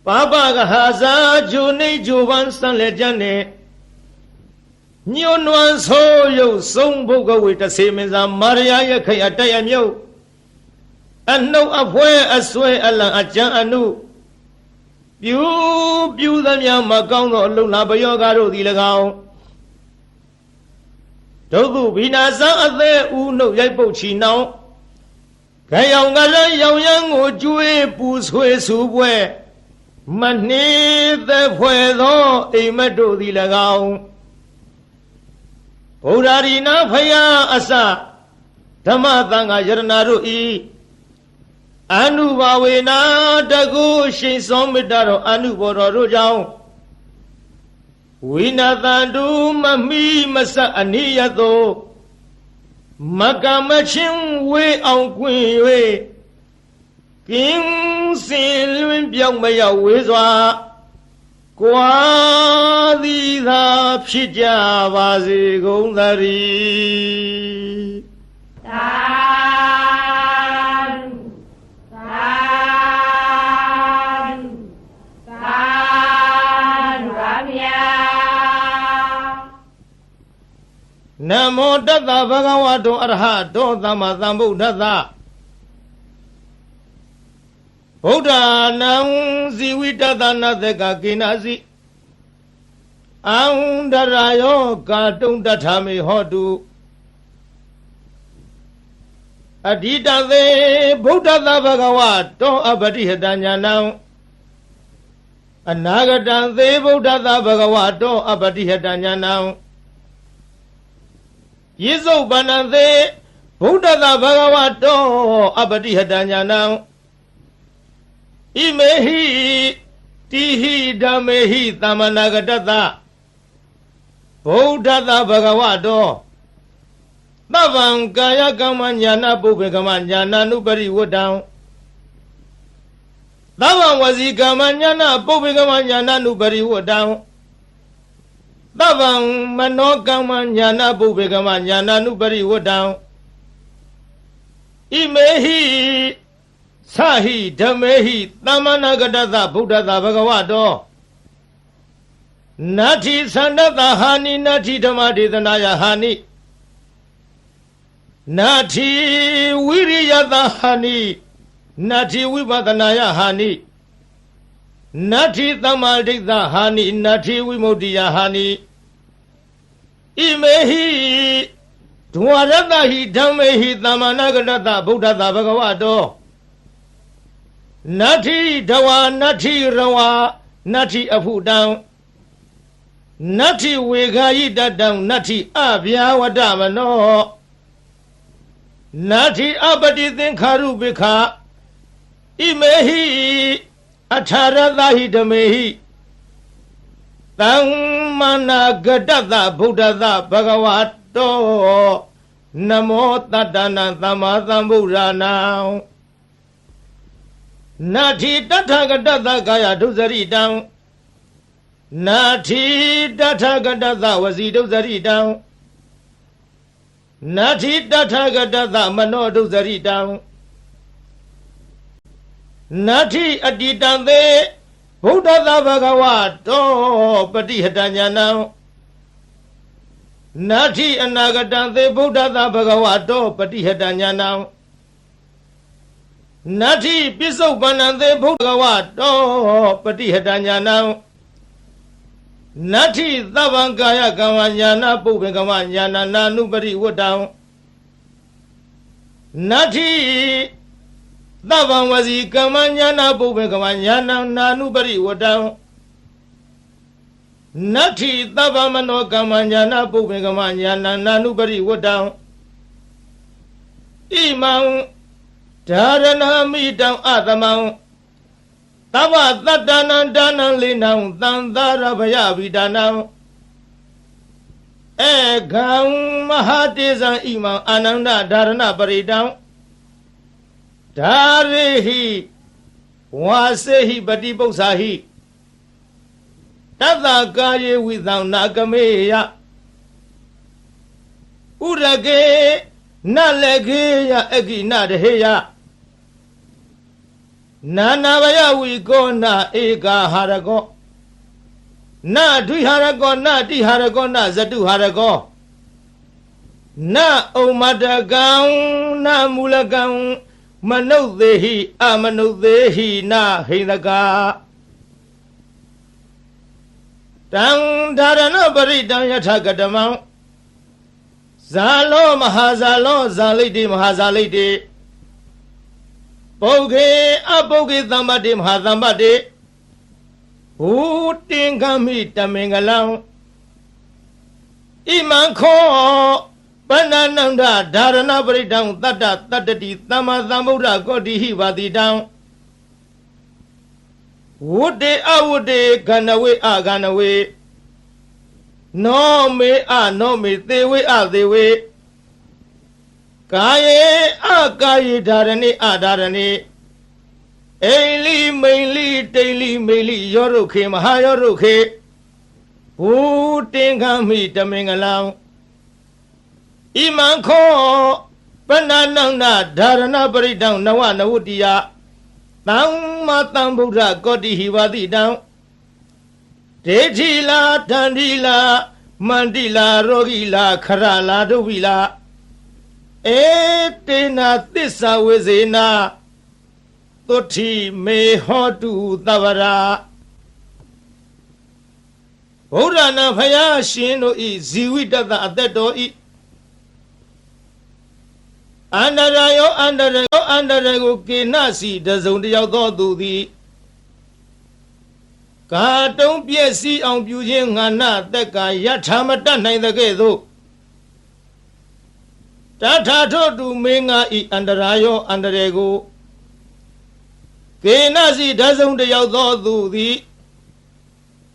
ပပကဟာဇာဂျိုနေဂျိုပန်းစံလက်ကြနှင့်ညွန်းနွမ်းဆိုးရုပ်ဆုံးဘုတ်ကဝေတဆေမင်းစာမာရယာရဲ့ခိအတက်အမြုပ်အနှုတ်အဖွဲအဆွဲအလံအကြံအနုပြူသမျှမကောင်းသောအလုံးလာပယောဂါတို့သည်၎င်းဒုက္ခဘိနာဇံအသေးဦးနှုတ်ရိုက်ပုတ်ချီနှောင်း ယောင်ကလည်းရောင်ရမ်းကိုကျွေးပူဆွေးဆူပွဲမနှေးသက်ဖွယ်သောအိမ်မက်တို့သည်၎င်းဗုဒ္ဓရီနာဖယားအစဓမ္မသံဃာယရဏတို့ဤအနုဘာဝေနာတကုရှိန်စောမေတ္တာတော်အနုဘောတော်တို့ကြောင့်ဝိနာတန်တုမမိမဆအနိယသောမကမချင်းဝေအောင်ကွင်၍ကင်းစင်လွင်ပြောင်းမရောက်ဝေးစွာကွာသည်သာဖြစ်ကြပါစေကုန်သတည်းသာနမောတတ္တဗဂဝတောအရဟတောသမ္မာသမ္ဗုဒ္ဓသဗုဒ္ဓနာဇီဝိတတနာသကကိနာစီအံဒရာယောကာတုံတထာမေဟောတုအဓိတသေဗုဒ္ဓသဗဂဝတောအပတိဟတညာနံအနာဂတံသေဗုဒ္ဓသဗဂဝတောအပတိဟတညာနံယေစုပန္နသေဗုဒ္ဓသဗဂဝတောအပတိဟတညာနံဣမေဟိတိဟိဓမ္မေဟိသမ္မနာဂတတဗုဒ္ဓသဗဂဝတောသဗ္ဗံကာယကမ္မညာနာပုဗ္ဗေကမ္မညာနာနုပရိဝတ္တံသဗ္ဗံဝစီကမ္မညာနာပုဗ္ဗေကမ္မညာနာနုပရိဝတ္တံသဗ္ဗံမနောကမ္မညာနာပုဗ္ဗေကမ္မညာနာနုပရိဝတ္တံဣမေဟိသဟိဓမ္မေဟိသမ္မနာဂတသဗုဒ္ဓသဗဂဝတောနာတိသန္တတဟာနိနာတိဓမ္မဒေသနာယဟာနိနာတိဝိရိယတဟာနိနာတိဝိပဿနာယဟာနိနာတိသမ္မာဒိဋ္ဌဟာနိနာတိဝိမု ക്തി ယဟာနိဣမေဟိဒဝရတဟိဓမ္မေဟိသမ္မာနာဂတသဗုဒ္ဓသဗဂဝတောနတ္ထိဒဝနတ္ထိရဝနတ္ထိအဖုတံနတ္ထိဝေခာယိတတံနတ္ထိအဗျာဝတ္တမနောနတ္ထိအပတိသင်္ခါရုပိခာဣမေဟိအထာရသဟိဓမေဟိသမ္မာနာဂတသဗုဒ္ဓသဗဂဝတောနမောတတ္တနံသမ္မာသမ္ဗုဒ္ဓနာနာတိတထဂတသကာယဒုစရိတံနာတိတထဂတသဝစီဒုစရိတံနာတိတထဂတသမနောဒုစရိတံနာတိအတိတံသေဗုဒ္ဓသဗဂဝတောပတိဟတညာနံနာတိအနာဂတံသေဗုဒ္ဓသဗဂဝတောပတိဟတညာနံနတ္ထိပစ္စုပန္နံသေဗုဒ္ဓဝတောပတိဟတညာနံနတ္ထိသဗ္ဗံကာယကမ္မညာနာပုဗ္ဗေကမ္မညာနာနာနုပရိဝတ္တံနတ္ထိသဗ္ဗံဝစီကမ္မညာနာပုဗ္ဗေကမ္မညာနာနာနုပရိဝတ္တံနတ္ထိသဗ္ဗမနောကမ္မညာနာပုဗ္ဗေကမ္မညာနာနာနုပရိဝတ္တံဣမံဓာရဏမိတံအသမံသဗ္ဗသတ္တနံဒါနံလိနံသံသာရဗယဝိဒါနံဧကံမဟာတေဇံဣမံအာနန္ဒဓာရဏပရိတံဓာရေဟိဝါစေဟိပတိပု္ပ္ပာဟိတတ္တကာယေဝိသံနာကမေယဥရကေနလေခေယအကိနတဟေယနာနာဝယဝိကောနာဧကာဟာရကောနာဒွိဟာရကောနာတိဟာရကောနာဇတုဟာရကောနာဩမတကံနာမူလကံမနုဿေဟိအမနုဿေဟိနာဟိန္ဒကာတံဓာရဏပရိတံယထကတမံဇာလောမဟာဇာလောဇာလိတိမဟာဇာလိတိ ပုဂ္ဂေအပုဂ္ဂေသမ္ပတိမဟာသမ္ပတိဟူတင်ကမိတမင်္ဂလံဣမံခောပဏ္ဏနန္ဒဓာရဏပရိတံတတ္တတတ္တတိသမ္မာသမ္ဗုဒ္ဓကောတိဟိပါတိတံဝုတေအဝုတေကဏဝေအကဏဝေနောမေအနောမေသေဝေအသေဝေကာယေအကာယေဓာရဏိအဓာရဏိအိလိမိန်လိတိလိမိလိယောရုခေမဟာယောရုခေဟူတင်ခံမိတမင်္ဂလံဣမံခောပဏ္ဏနန္ဒဓာရဏပရိတံနဝနဝတ္တိယသမ္မာသမ္ဗုဒ္ဓကောတိဟိဝတိတံဒေတိလာတန္တိလာမန္တိလာရောဂီလာခရလာဒုဝိလာဧတေနာသစ္စာဝေဇေနာသုတိမေဟောတုသဗ္ဗရာဘုရားနာဖယားရှင်တို့ဤဇီဝိတတအသက်တော်ဤအန္တရာယောအန္တရာယောအန္တရာကိုကေနစီတစုံတယောက်သောသူသည်ကာတုံးပြည့်စည်အောင်ပြုခြင်းငါနာတက်ကယထာမတတ်နိုင်တဲ့ကဲ့သို့တထာထောတုမေငါဤအန္တရာယောအန္တရာကိုကေနစီတစုံတယောက်သောသူသည်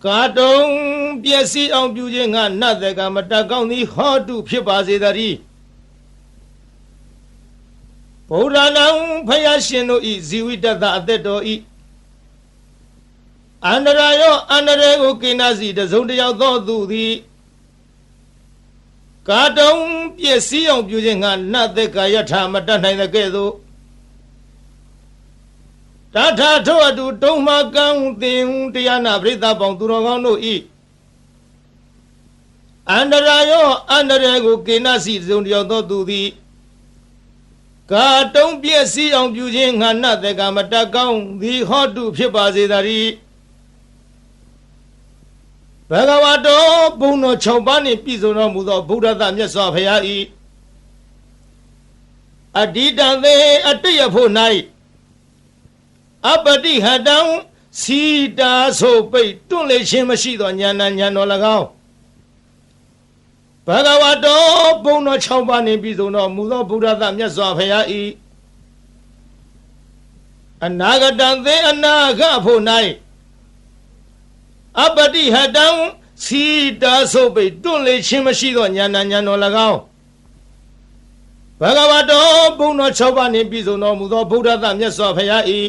ကာတုံးပြည့်စည်အောင်ပြုခြင်းငါနာတက်ကမတတ်ကောင်းသည်ဟောတုဖြစ်ပါစေတည်းဗုဒ္ဓနာဖယားရှင်တို့ဤဇီဝိတတအသက်တော်ဤအန္တရာယောအန္တရာကိုကိနာစီတစုံတယောက်သောသူသည်ကာတုံးပြည့်စည်အောင်ပြုခြင်းငါနတ်သက်ကာယထာမတတ်နိုင်တဲ့ကဲ့သို့တထာထောအတူတုံးမကံသင်တရားနာပရိသတ်ပေါင်းသူတော်ကောင်းတို့ဤအန္တရာယောအန္တရာကိုကိနာစီတစုံတယောက်သောသူသည်ကာတုံးပြည့်စည်အောင်ပြုခြင်းငါနတ်သက်ကာမတတ်ကောင်းသည်ဟောတုဖြစ်ပါစေတည်းဘဂဝါတော်ဘုံတော်6ပါးနှင့်ပြည့်စုံတော်မူသောဗုဒ္ဓသမြတ်စွာဘုရား၏အတ္တိတံသေအတ္တယဖို့၌အပတိဟတံစီတာဆိုပိတ်တွန့်လေခြင်းမရှိသောဉာဏ်ဉာဏ်တော်၎င်းဘဂဝါတော်ဘုံတော်6ပါးနှင့်ပြည့်စုံတော်မူသောဗုဒ္ဓသမြတ်စွာဘုရား၏အနာဂတံသေအနာဂဖို့၌အပတိဟတံစီတာဆိုပိတွန့်လေခြင်းမရှိသောဉာဏ်ဉာဏ်တော်၎င်းဘဂဝါတော်ဘုံတော်6ပါးနှင့်ပြည့်စုံတော်မူသောဗုဒ္ဓသမြတ်စွာဘုရား၏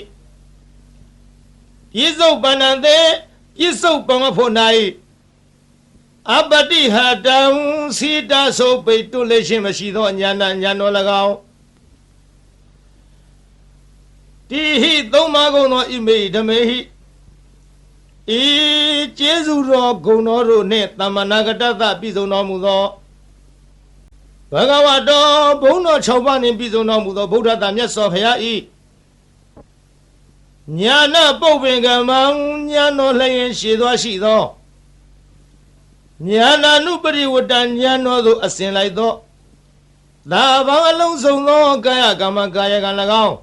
ပြစ္ဆုတ်ပန္နသေပြစ္ဆုတ်ပံဖို့၌အပတိဟတံစီတာဆိုပိတွန့်လေခြင်းမရှိသောဉာဏ်ဉာဏ်တော်၎င်းတိဟိသုံးပါးကုန်သောဣမေဓမေဟိဤကျေးဇူးတော်ဂုဏ်တော်တို့နှင့်သမ္မာနာဂတသပြည့်စုံတော်မူသောဘဂဝါတော်ဘုံတော်6ပါးနှင့်ပြည့်စုံတော်မူသောဗုဒ္ဓသာမြတ်စွာဘုရား၏ညာနာပုပ္ပင်ကမံညာတော်လျင်ရှိသောရှိသောညာနာနုပရိဝတ္တညာတော်သို့အစဉ်လိုက်သောသာဘောင်အလုံးစုံသောကာယကမ္မကာယကံ၎င်း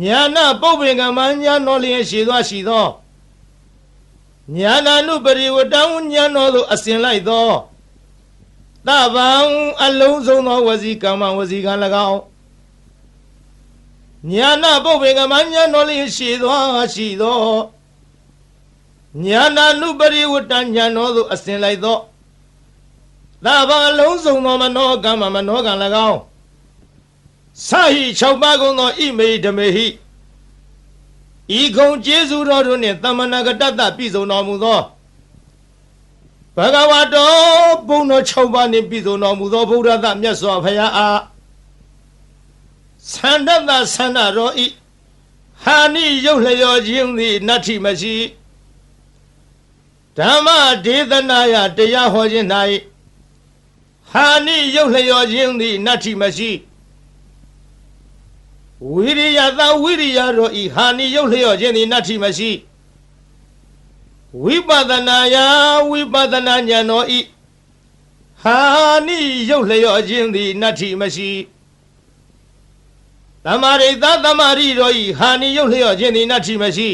ညာနာပုပ္ပင်ကမံညာတော်လျင်ရှိသောရှိသောညာနာနုပရိဝတ္တညာတော်သို့အစဉ်လိုက်သောသဗ္ဗံအလုံးစုံသောဝစီကမ္မဝစီကံ၎င်းညာနာပုပ္ပင်ကမညာတော်လျင်ရှိသောရှိသောညာနာနုပရိဝတ္တညာတော်သို့အစဉ်လိုက်သောသဗ္ဗံအလုံးစုံသောမနောကမ္မမနောကံ၎င်းစာဟိ6ပါးကုန်သောဣမေဓမေဟိဤကုံကျေးဇူးတော်တို့နှင့်သမ္မနာဂတတပြည့်စုံတော်မူသောဘဂဝါတော်ဘုံတော်6ပါးနှင့်ပြည့်စုံတော်မူသောဗုဒ္ဓသမြတ်စွာဘုရားအားသန္တတသန္တရောဤဟာနိရုပ်လျော်ခြင်းသည်နတ္ထိမရှိဓမ္မဒေသနာယတရားဟောခြင်း၌ဟာနိရုပ်လျော်ခြင်းသည်နတ္ထိမရှိဝိရိယသာဝိရိယရောဤဟာနိရုပ်လျော်ခြင်းသည်နတ္ထိမရှိဝိပဿနာယဝိပဿနာဉာဏ်တော်ဤဟာနိရုပ်လျော်ခြင်းသည်နတ္ထိမရှိ သမရိသသမရိတော်ဤဟာနိယုတ်လျော့ခြင်းသည်နတ္ထိမရှိ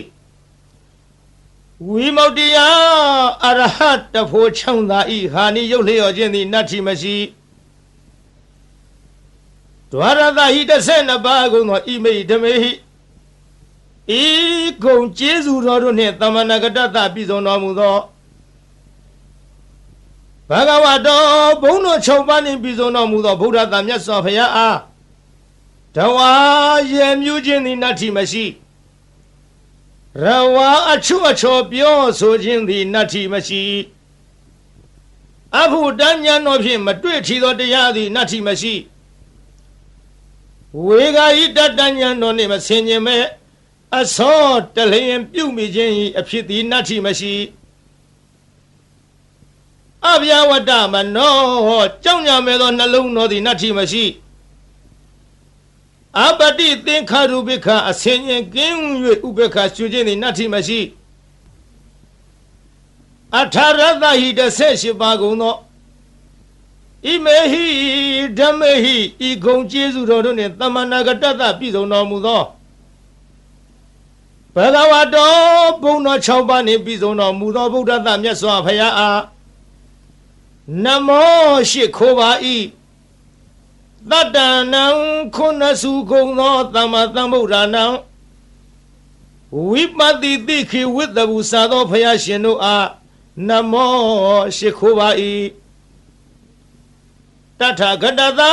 ဝိမု ക്തി ယအရဟတဖို့ချောင်းသာဤဟာနိယုတ်လျော့ခြင်းသည်နတ္ထိမရှိဒွါရသဟိ12ပါးကုန်သောဣမိဓမေဟိဤကုံကျေးဇူးတော်တို့နှင့်သမဏဂတတပြည့်စုံတော်မူသောဘဂဝတောဘုန်းတော်6ပါးနှင့်ပြည့်စုံတော်မူသောဗုဒ္ဓသာမြတ်စွာဘုရားအားတဝါရေမြူးခြင်းသည်နတ္ထိမရှိရဝါအချွတ်အချော်ပြောဆိုခြင်းသည်နတ္ထိမရှိအဘုဒ္ဓဉာဏ်တော်ဖြင့်မတွေ့ထီသောတရားသည်နတ္ထိမရှိဝေဂာယိတတဉာဏ်တော်နှင့်မဆင်ခြင်မဲ့အစောတလျင်ပြုမိခြင်း၏အဖြစ်သည်နတ္ထိမရှိအဗျာဝတ္တမနောကြောင့်ညာမဲ့သောနှလုံးတော်သည်နတ္ထိမရှိအပတိသင်္ခါရုပိခအဆင်ញင်ကင်း၍ဥပေက္ခရှုခြင်းသည်နတ္ထိမရှိအထာရသဟိ18ပါးကုန်သောဣမေဟိဓမ္မေဟိဤဂုံကျေးဇူးတော်တို့နှင့်သမဏဂတတပြည့်စုံတော်မူသောဘဂဝတောဘုန်းတော်6ပါးနှင့်ပြည့်စုံတော်မူသောဗုဒ္ဓသမြတ်စွာဘုရားအားနမောရှိခိုးပါ၏တတ္တနံခုနစုကုံသောသမ္မာသမ္ဗုဒ္ဓနာဝိပဿိတိခိဝိတ္တဘူသာသောဘုရားရှင်တို့အားနမောရှိခိုးပါ၏တထာဂတသာ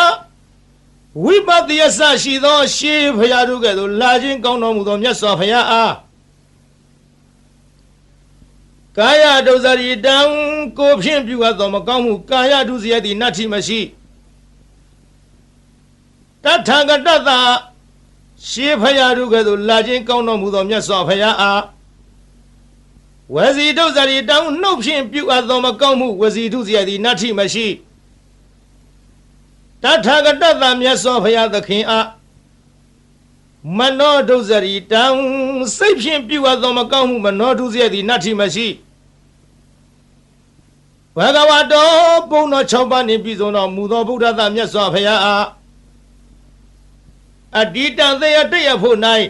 ဝိပဿိယစရှိသောရှေးဘုရားတို့ကဲ့သို့လာခြင်းကောင်းတော်မူသောမြတ်စွာဘုရားအားကာယဒုစရိတံကိုဖြင့်ပြုအပ်သောမကောင်းမှုကာယဒုစရိုက်သည်နတ္ထိမရှိတထာဂတသာရှေးဘုရားတို့ကဲ့သို့လာခြင်းကောင်းတော်မူသောမြတ်စွာဘုရားအားဝစီဒုစရိတံနှုတ်ဖြင့်ပြုအပ်သောမကောင်းမှုဝစီဒုစရိုက်သည်နတ္ထိမရှိတထာဂတသာမြတ်စွာဘုရားသခင်အားမနောဒုစရိတံစိတ်ဖြင့်ပြုအပ်သောမကောင်းမှုမနောဒုစရိုက်သည်နတ္ထိမရှိဘဂဝတောဘုန်းတော်6ပါးနှင့်ပြည့်စုံတော်မူသောဗုဒ္ဓသာမြတ်စွာဘုရားအားအတ္တိတံသေယတရဖို့၌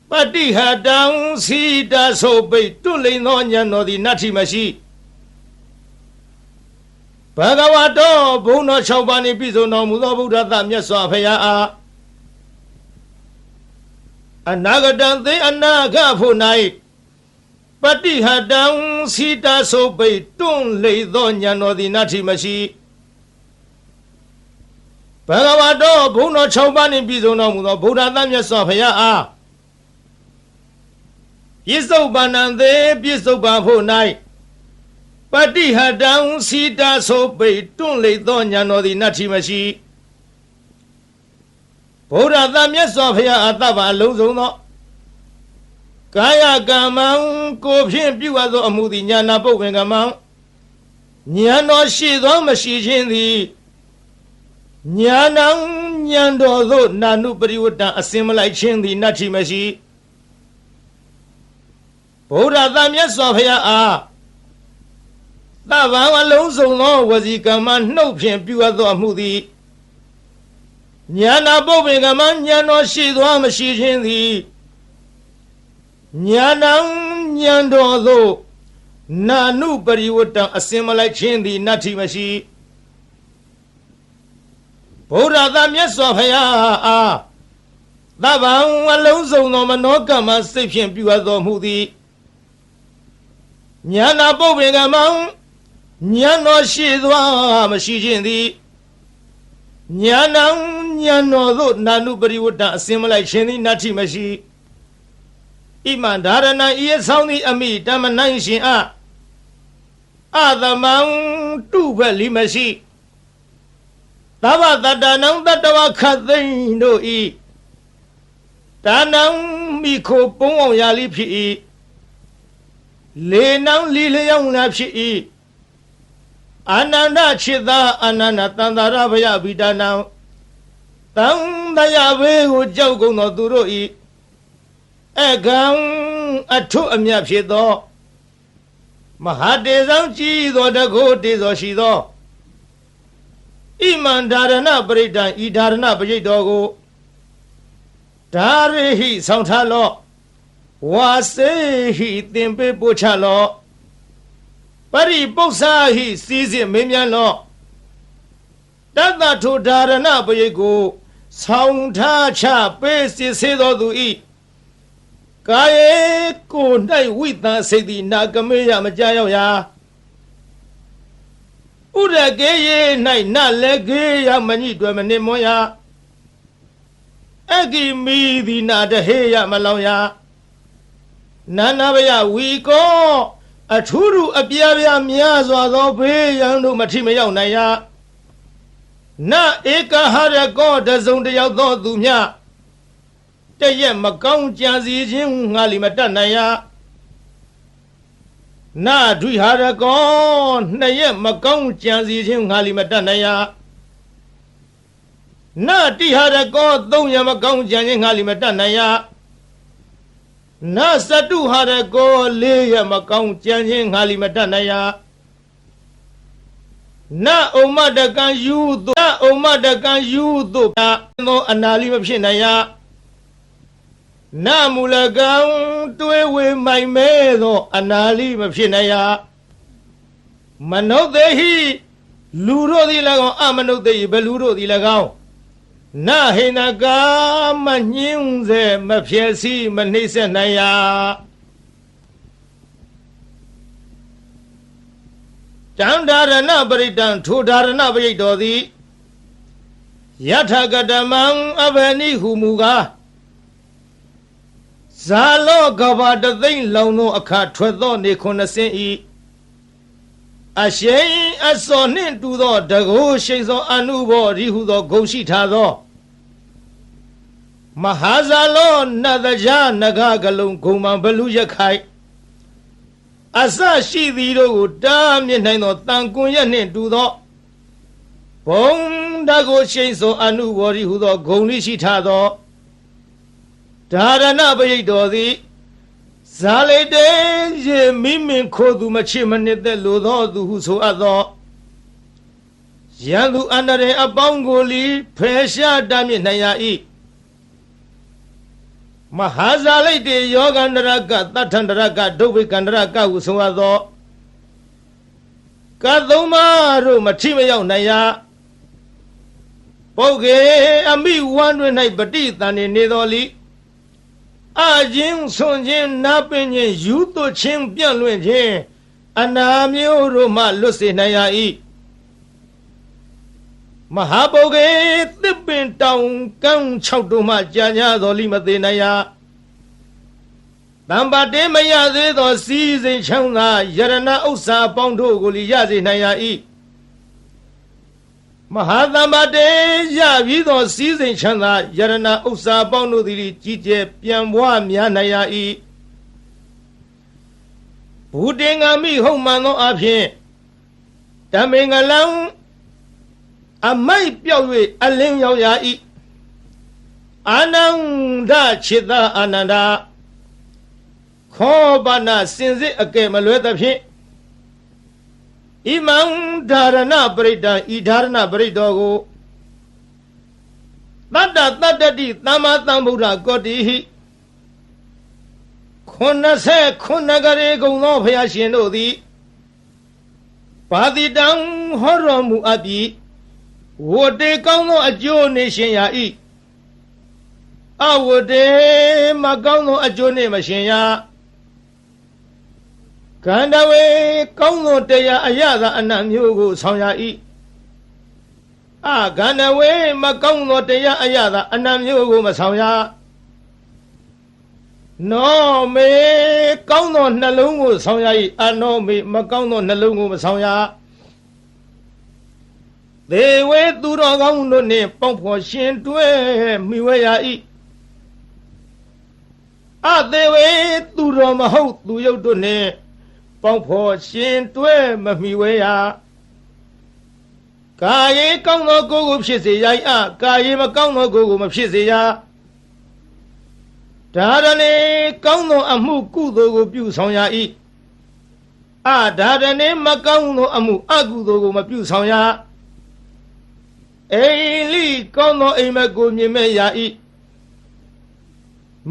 ပတိဟတံစီတဆိုပိတ်တွလိန်သောဉာဏ်တော်သည်နတ္ထိမရှိဘဂဝတောဘုန်းတော်6ပါးနှင့်ပြည့်စုံတော်မူသောဗုဒ္ဓသာမြတ်စွာဘုရားအားအနာဂတံသေအနာဂဖို့၌ပတိဟတံစီတဆိုပိတ်တွလိန်သောဉာဏ်တော်သည်နတ္ထိမရှိဘဂဝတောဘုန်းတော်6ပါးနှင့်ပြည့်စုံတော်မူသောဗုဒ္ဓသာမြတ်စွာဘုရားအားပြစ္ဆုတ်ပန္နံသေပြစ္ဆုတ်ပန်ဖို့၌ပတိဟတံစီတဆိုပိတ်တွလိန်သောဉာဏ်တော်သည်နတ္ထိမရှိဗုဒ္ဓသာမြတ်စွာဘုရားအတ္တပါအလုံးစုံသောကာယကမ္မံကိုဖြင့်ပြုအပ်သောအမှုသည်ဉာဏပုပ္ပင်ကမ္မံဉာဏ်တော်ရှိသောမရှိခြင်းသည်ဉာဏံဉာဏ်တော်သို့နာနုပရိဝတ္တအစင်မလိုက်ခြင်းသည်နတ္ထိမရှိဗုဒ္ဓသာမြတ်စွာဘုရားအားသဗ္ဗံအလုံးစုံသောဝစီကမ္မနှုတ်ဖြင့်ပြုအပ်သောအမှုသည်ဉာဏပုပ္ပင်ကမ္မဉာဏ်တော်ရှိသောမရှိခြင်းသည်ဉာဏံဉာဏ်တော်သို့နာနုပရိဝတ္တအစင်မလိုက်ခြင်းသည်နတ္ထိမရှိဗုဒ္ဓသာမြတ်စွာဘုရားအားသဗ္ဗံအလုံးစုံသောမနောကမ္မစိတ်ဖြင့်ပြုအပ်တော်မူသည်ဉာဏပုပ္ပင်ကမ္မဉာဏ်တော်ရှိသောမရှိခြင်းသည်ဉာဏံဉာဏ်တော်သို့နာနုပရိဝတ္တအစင်မလိုက်ခြင်းသည်နတ္ထိမရှိဣမံဒါရဏံဤဆောင်သည်အမိတမ္မနိုင်ရှင်အားအသမံတုဖက်လီမရှိသဗ္ဗတတ္တနံတတ္တဝခတ်သိမ့်တို့ဤဒါနံမိခိုပုံအောင်ရာလိဖြစ်၏လေနံလီလျောင်းနာဖြစ်၏အာနန္ဒจิตသာအာနန္ဒတန္တာရဘယဗိဒါနံတံတရားဘေးကိုကြောက်ကုန်သောသူတို့ဤအကံအထုအမြတ်ဖြစ်သောမဟာတေဇံကြည်သောတကုတေဇောရှိသောဣမံဒါရဏပရိဒံဤဒါရဏပရိတ်တော်ကို ဒါရိဟိဆောင်ထားလော့ဝါစေဟိသင်ပေးပို့ချလော့ပရိပု္ပ္ပစာဟိစီစဉ်မင်းမြန်လော့တတ္တထုဒါရဏပရိတ်ကိုဆောင်ထားချပေးစစ်စေတော်သူဤကာယေကို၌ဝိသံစိတ်သည်နာကမေယမကြရောက်ရာဥရကေယေ၌နလည်းကေယမညိတွယ်မနစ်မွန်ရာအဂိမီသည်နာတဟေယမလောင်ရာနာနာဘယဝီကောအထူးထူးအပြားပြားများစွာသောဘေးရန်တို့မထိမရောက်နိုင်ရာနဧကဟရကောတစုံတယောက်သောသူမြတရက်မကောင်းကြံစီခြင်းငါလီမတတ်နိုင်ရာနဒွိဟာရကောနှစ်ရက်မကောင်းကြံစီခြင်းငါလီမတတ်နိုင်ရာနတိဟာရကောသုံးရက်မကောင်းကြံခြင်းငါလီမတတ်နိုင်ရာနသတုဟာရကောလေးရက်မကောင်းကြံခြင်းငါလီမတတ်နိုင်ရာနဩမတကံယူသို့သောအနာလီမဖြစ်နိုင်ရာနမူလကံတွေးဝေမိုင်မဲသောအနာလီမဖြစ်နိုင်ရာမနုဿေဟိလူတို့သည်၎င်းအမနုဿေဟိဘလူတို့သည်၎င်းနဟိနကာမညင်းစေမဖြစ်စီမနှိမ့်ဆက်နိုင်ရာတံဒါရဏပရိတံထိုဒါရဏပရိတ်တော်သည်ယထကတမံအဘနိဟုမူကားဇာလောကဘာတသိမ့်လောင်သောအခါထွက်သောနေ90ဤအရှိန်အစောနှင့်တူသောတကုရှိန်သောအနုဘောရိဟုသောဂုံရှိထားသောမဟာဇာလောနတကြနဂကလုံးဂုံမံဘလူရခိုင်အစရှိသည်တို့ကိုတားမြစ်နိုင်သောတန်ကွန်ရက်နှင့်တူသောဘုံတကုရှိန်သောအနုဘောရိဟုသောဂုံရှိထားသောဒါရဏပရိတ်တော်သည်ဇာလိတေရေမိမင်ခိုသူမချစ်မနစ်သက်လိုသောသူဟုဆိုအပ်သောရန်သူအန္တရာယ်အပေါင်းကိုလီဖယ်ရှားတမ်းမြစ်နိုင်ရ၏မဟာဇာလိတေယောဂန္တရကတထန္တရကဒုဗ္ဗေကန္တရကဟုဆိုအပ်သောကသုံးပါးတို့မထိမရောက်နိုင်ရပုဂ္ဂေအမိဝမ်းတွင်၌ပဋိသန္ဓေနေတော်လီအချင်းဆွန်ခြင်းနာပင်ခြင်းယူသွချင်းပြန့်လွင့်ခြင်းအနာမျိုးတို့မှလွတ်စေနိုင်ရ၏မဟာပုဂ္ဂေသစ်ပင်တောင်ကန်း၆တို့မှကြာညာတော်လိမသေးနိုင်ရတမ္ပါတေမရသေးသောစီးစိမ်ချမ်းသာယရဏဥစ္စာပေါင်းတို့ကိုလီရစေနိုင်ရ၏မဟာသမ္ပါတေရပြီးသောစီးစိမ်ချမ်းသာယရဏဥစ္စာပေါင်းတို့သည်ကြီးကျယ်ပြန်ပွားများနိုင်ရ၏ဘူတေငါမိဟုတ်မှန်သောအဖြစ်ဓမ္မေငလံအမိုက်ပြောက်၍အလင်းရောက်ရ၏အာနန္ဒခြေသာအာနန္ဒခောပနာစင်စစ်အကဲမလွဲသဖြင့်ဣမံဒါရဏပရိတံဤဒါရဏပရိတ်တော်ကိုတတ္တတတ္တတိသမ္မာသမ္ဗုဒ္ဓကောတိဟိ89ကရေကုံသောဘုရားရှင်တို့သည်ပါတိတံဟောတော်မူအပ်ပြီးဝတ္တေကောင်းသောအကျိုးနေရှင်ရ၏အဝတ္တေမကောင်းသောအကျိုးနေမရှင်ရကန္တဝေကောင်းသောတရားအရသာအနတ်မျိုးကိုဆောင်ရ၏ကန္တဝေမကောင်းသောတရားအရသာအနတ်မျိုးကိုမဆောင်ရနောမေကောင်းသောနှလုံးကိုဆောင်ရ၏အနောမေမကောင်းသောနှလုံးကိုမဆောင်ရသေဝေသူတော်ကောင်းတို့နှင့်ပေါင်းဖော်ရှင်တွဲမိဝဲရ၏အသေဝေသူတော်မဟုတ်သူယုတ်တို့နှင့်ပေါင်းဖော်ရှင်တွဲမမိဝဲရကာယေကောင်းသောကိုယ်ကိုဖြစ်စေရ၏ကာယေမကောင်းသောကိုယ်ကိုမဖြစ်စေရဒါရဏေကောင်းသောအမှုကုသိုလ်ကိုပြုဆောင်ရ၏ဒါရဏေမကောင်းသောအမှုအကုသိုလ်ကိုမပြုဆောင်ရအိလိကောင်းသောအိမ်မက်ကိုမြင်မဲ့ရ၏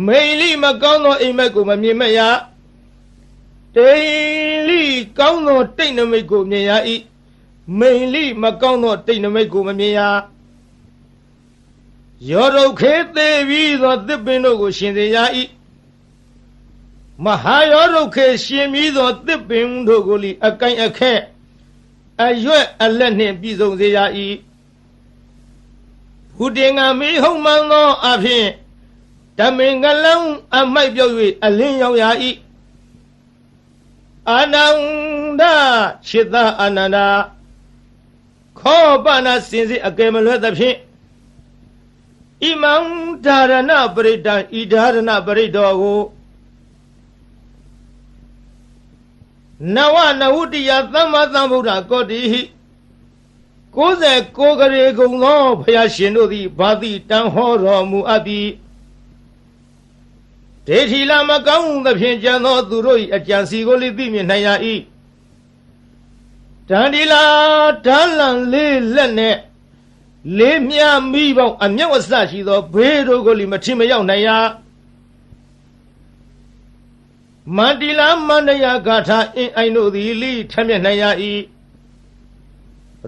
မိန်လိမကောင်းသောအိမ်မက်ကိုမမြင်မရတိန်လိကောင်းသောတိတ်နမိတ်ကိုမြင်ရ၏မိန်လိမကောင်းသောတိတ်နမိတ်ကိုမမြင်ရရောဒုက္ခေသေးပြီးသောသစ်ပင်တို့ကိုရှင်စေရ၏မဟာရောဒုက္ခေရှင်ပြီးသောသစ်ပင်တို့ကိုလိအကိုင်အခက်အရွက်အလက်နှင့်ပြည့်စုံစေရ၏ဘုတင်ငါမေဟုံမှန်သောအဖြစ်ဓမင်္ဂလံအမိုက်ပြုတ်၍အလင်းရောက်ရ၏အာနန္ဒခြေသာအာနန္ဒာခောပနာစင်စစ်အကယ်မလွဲသဖြင့်ဣမံဓာရဏပရိဒံဤဓာရဏပရိဒောကိုနဝနဝုတ္တိယသမ္မာသမ္ဗုဒ္ဓကောတိဟိ69ကရေကုံသောဘုရားရှင်တို့သည်ဘာတိတန်ဟောတော်မူအပ်သည်ဒေထီလာမကောင်းသဖြင့်ကြံသောသူတို့၏အကြံစီကိုလိသိမြင်နိုင်ရ၏တန်ဒီလာဓာလံလေးလက်နဲ့လေးမြမိပေါင်းအမြောက်အစရှိသောဘေးတို့ကိုလိမထင်မရောက်နိုင်ရမန္တိလာမန္တယာဂါထာအင်းအိုင်တို့သည်လိထမျက်နိုင်ရ၏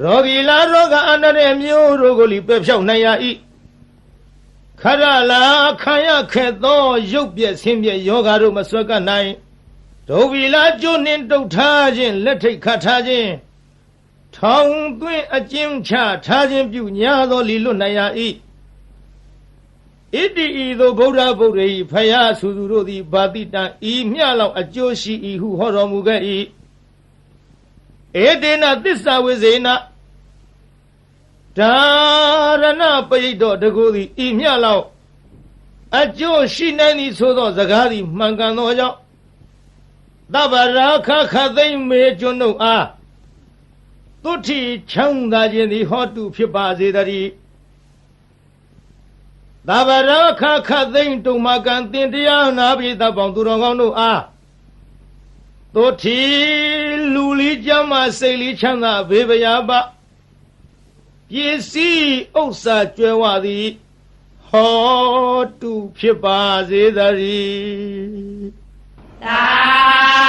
ရောဂီလာရောဂအန္တရာယ်မျိုးတို့ကိုလိပယ်ဖြောက်နိုင်ရ၏ခရလာခံရခဲ့သောရုပ်ပြက်ဆင်းပြက်ယောဂါတို့မဆွဲကပ်နိုင်ဒုဗီလာကျိုးနှင့်တုတ်ထားခြင်းလက်ထိတ်ခတ်ထားခြင်းထောင်သွင်းအကျဉ်းချထားခြင်းပြုညာသောလီလွတ်နိုင်ရ၏ဣတိဤသို့ဗုဒ္ဓဗုဒ္ဓ၏ဖယားဆူသူတို့သည်ဘာတိတံဤမျှလောက်အကျိုးရှိ၏ဟုဟောတော်မူခဲ့၏ဧတေနသစ္စာဝိဇေနဓာရဏပရိဒောတကူသည်ဤမျှလောက်အကျိုးရှိနိုင်သည်ဆိုသောစကားသည်မှန်ကန်သောကြောင့်သဗ္ဗရာခခသိမ့်မေကျွန်းတို့အားသုတိချမ်းသာခြင်းသည်ဟောတုဖြစ်ပါစေတည်းသဗ္ဗရာခခသိမ့်တုံမကံတင်တရားနာပိသပေါင်းသူတော်ကောင်းတို့အားသုတိလူလီကြမ်းမစိတ်လီချမ်းသာဘေဘယာပပစ္စည်းဥစ္စာကျွဲဝသည်ဟောတုဖြစ်ပါစေတည်းသာ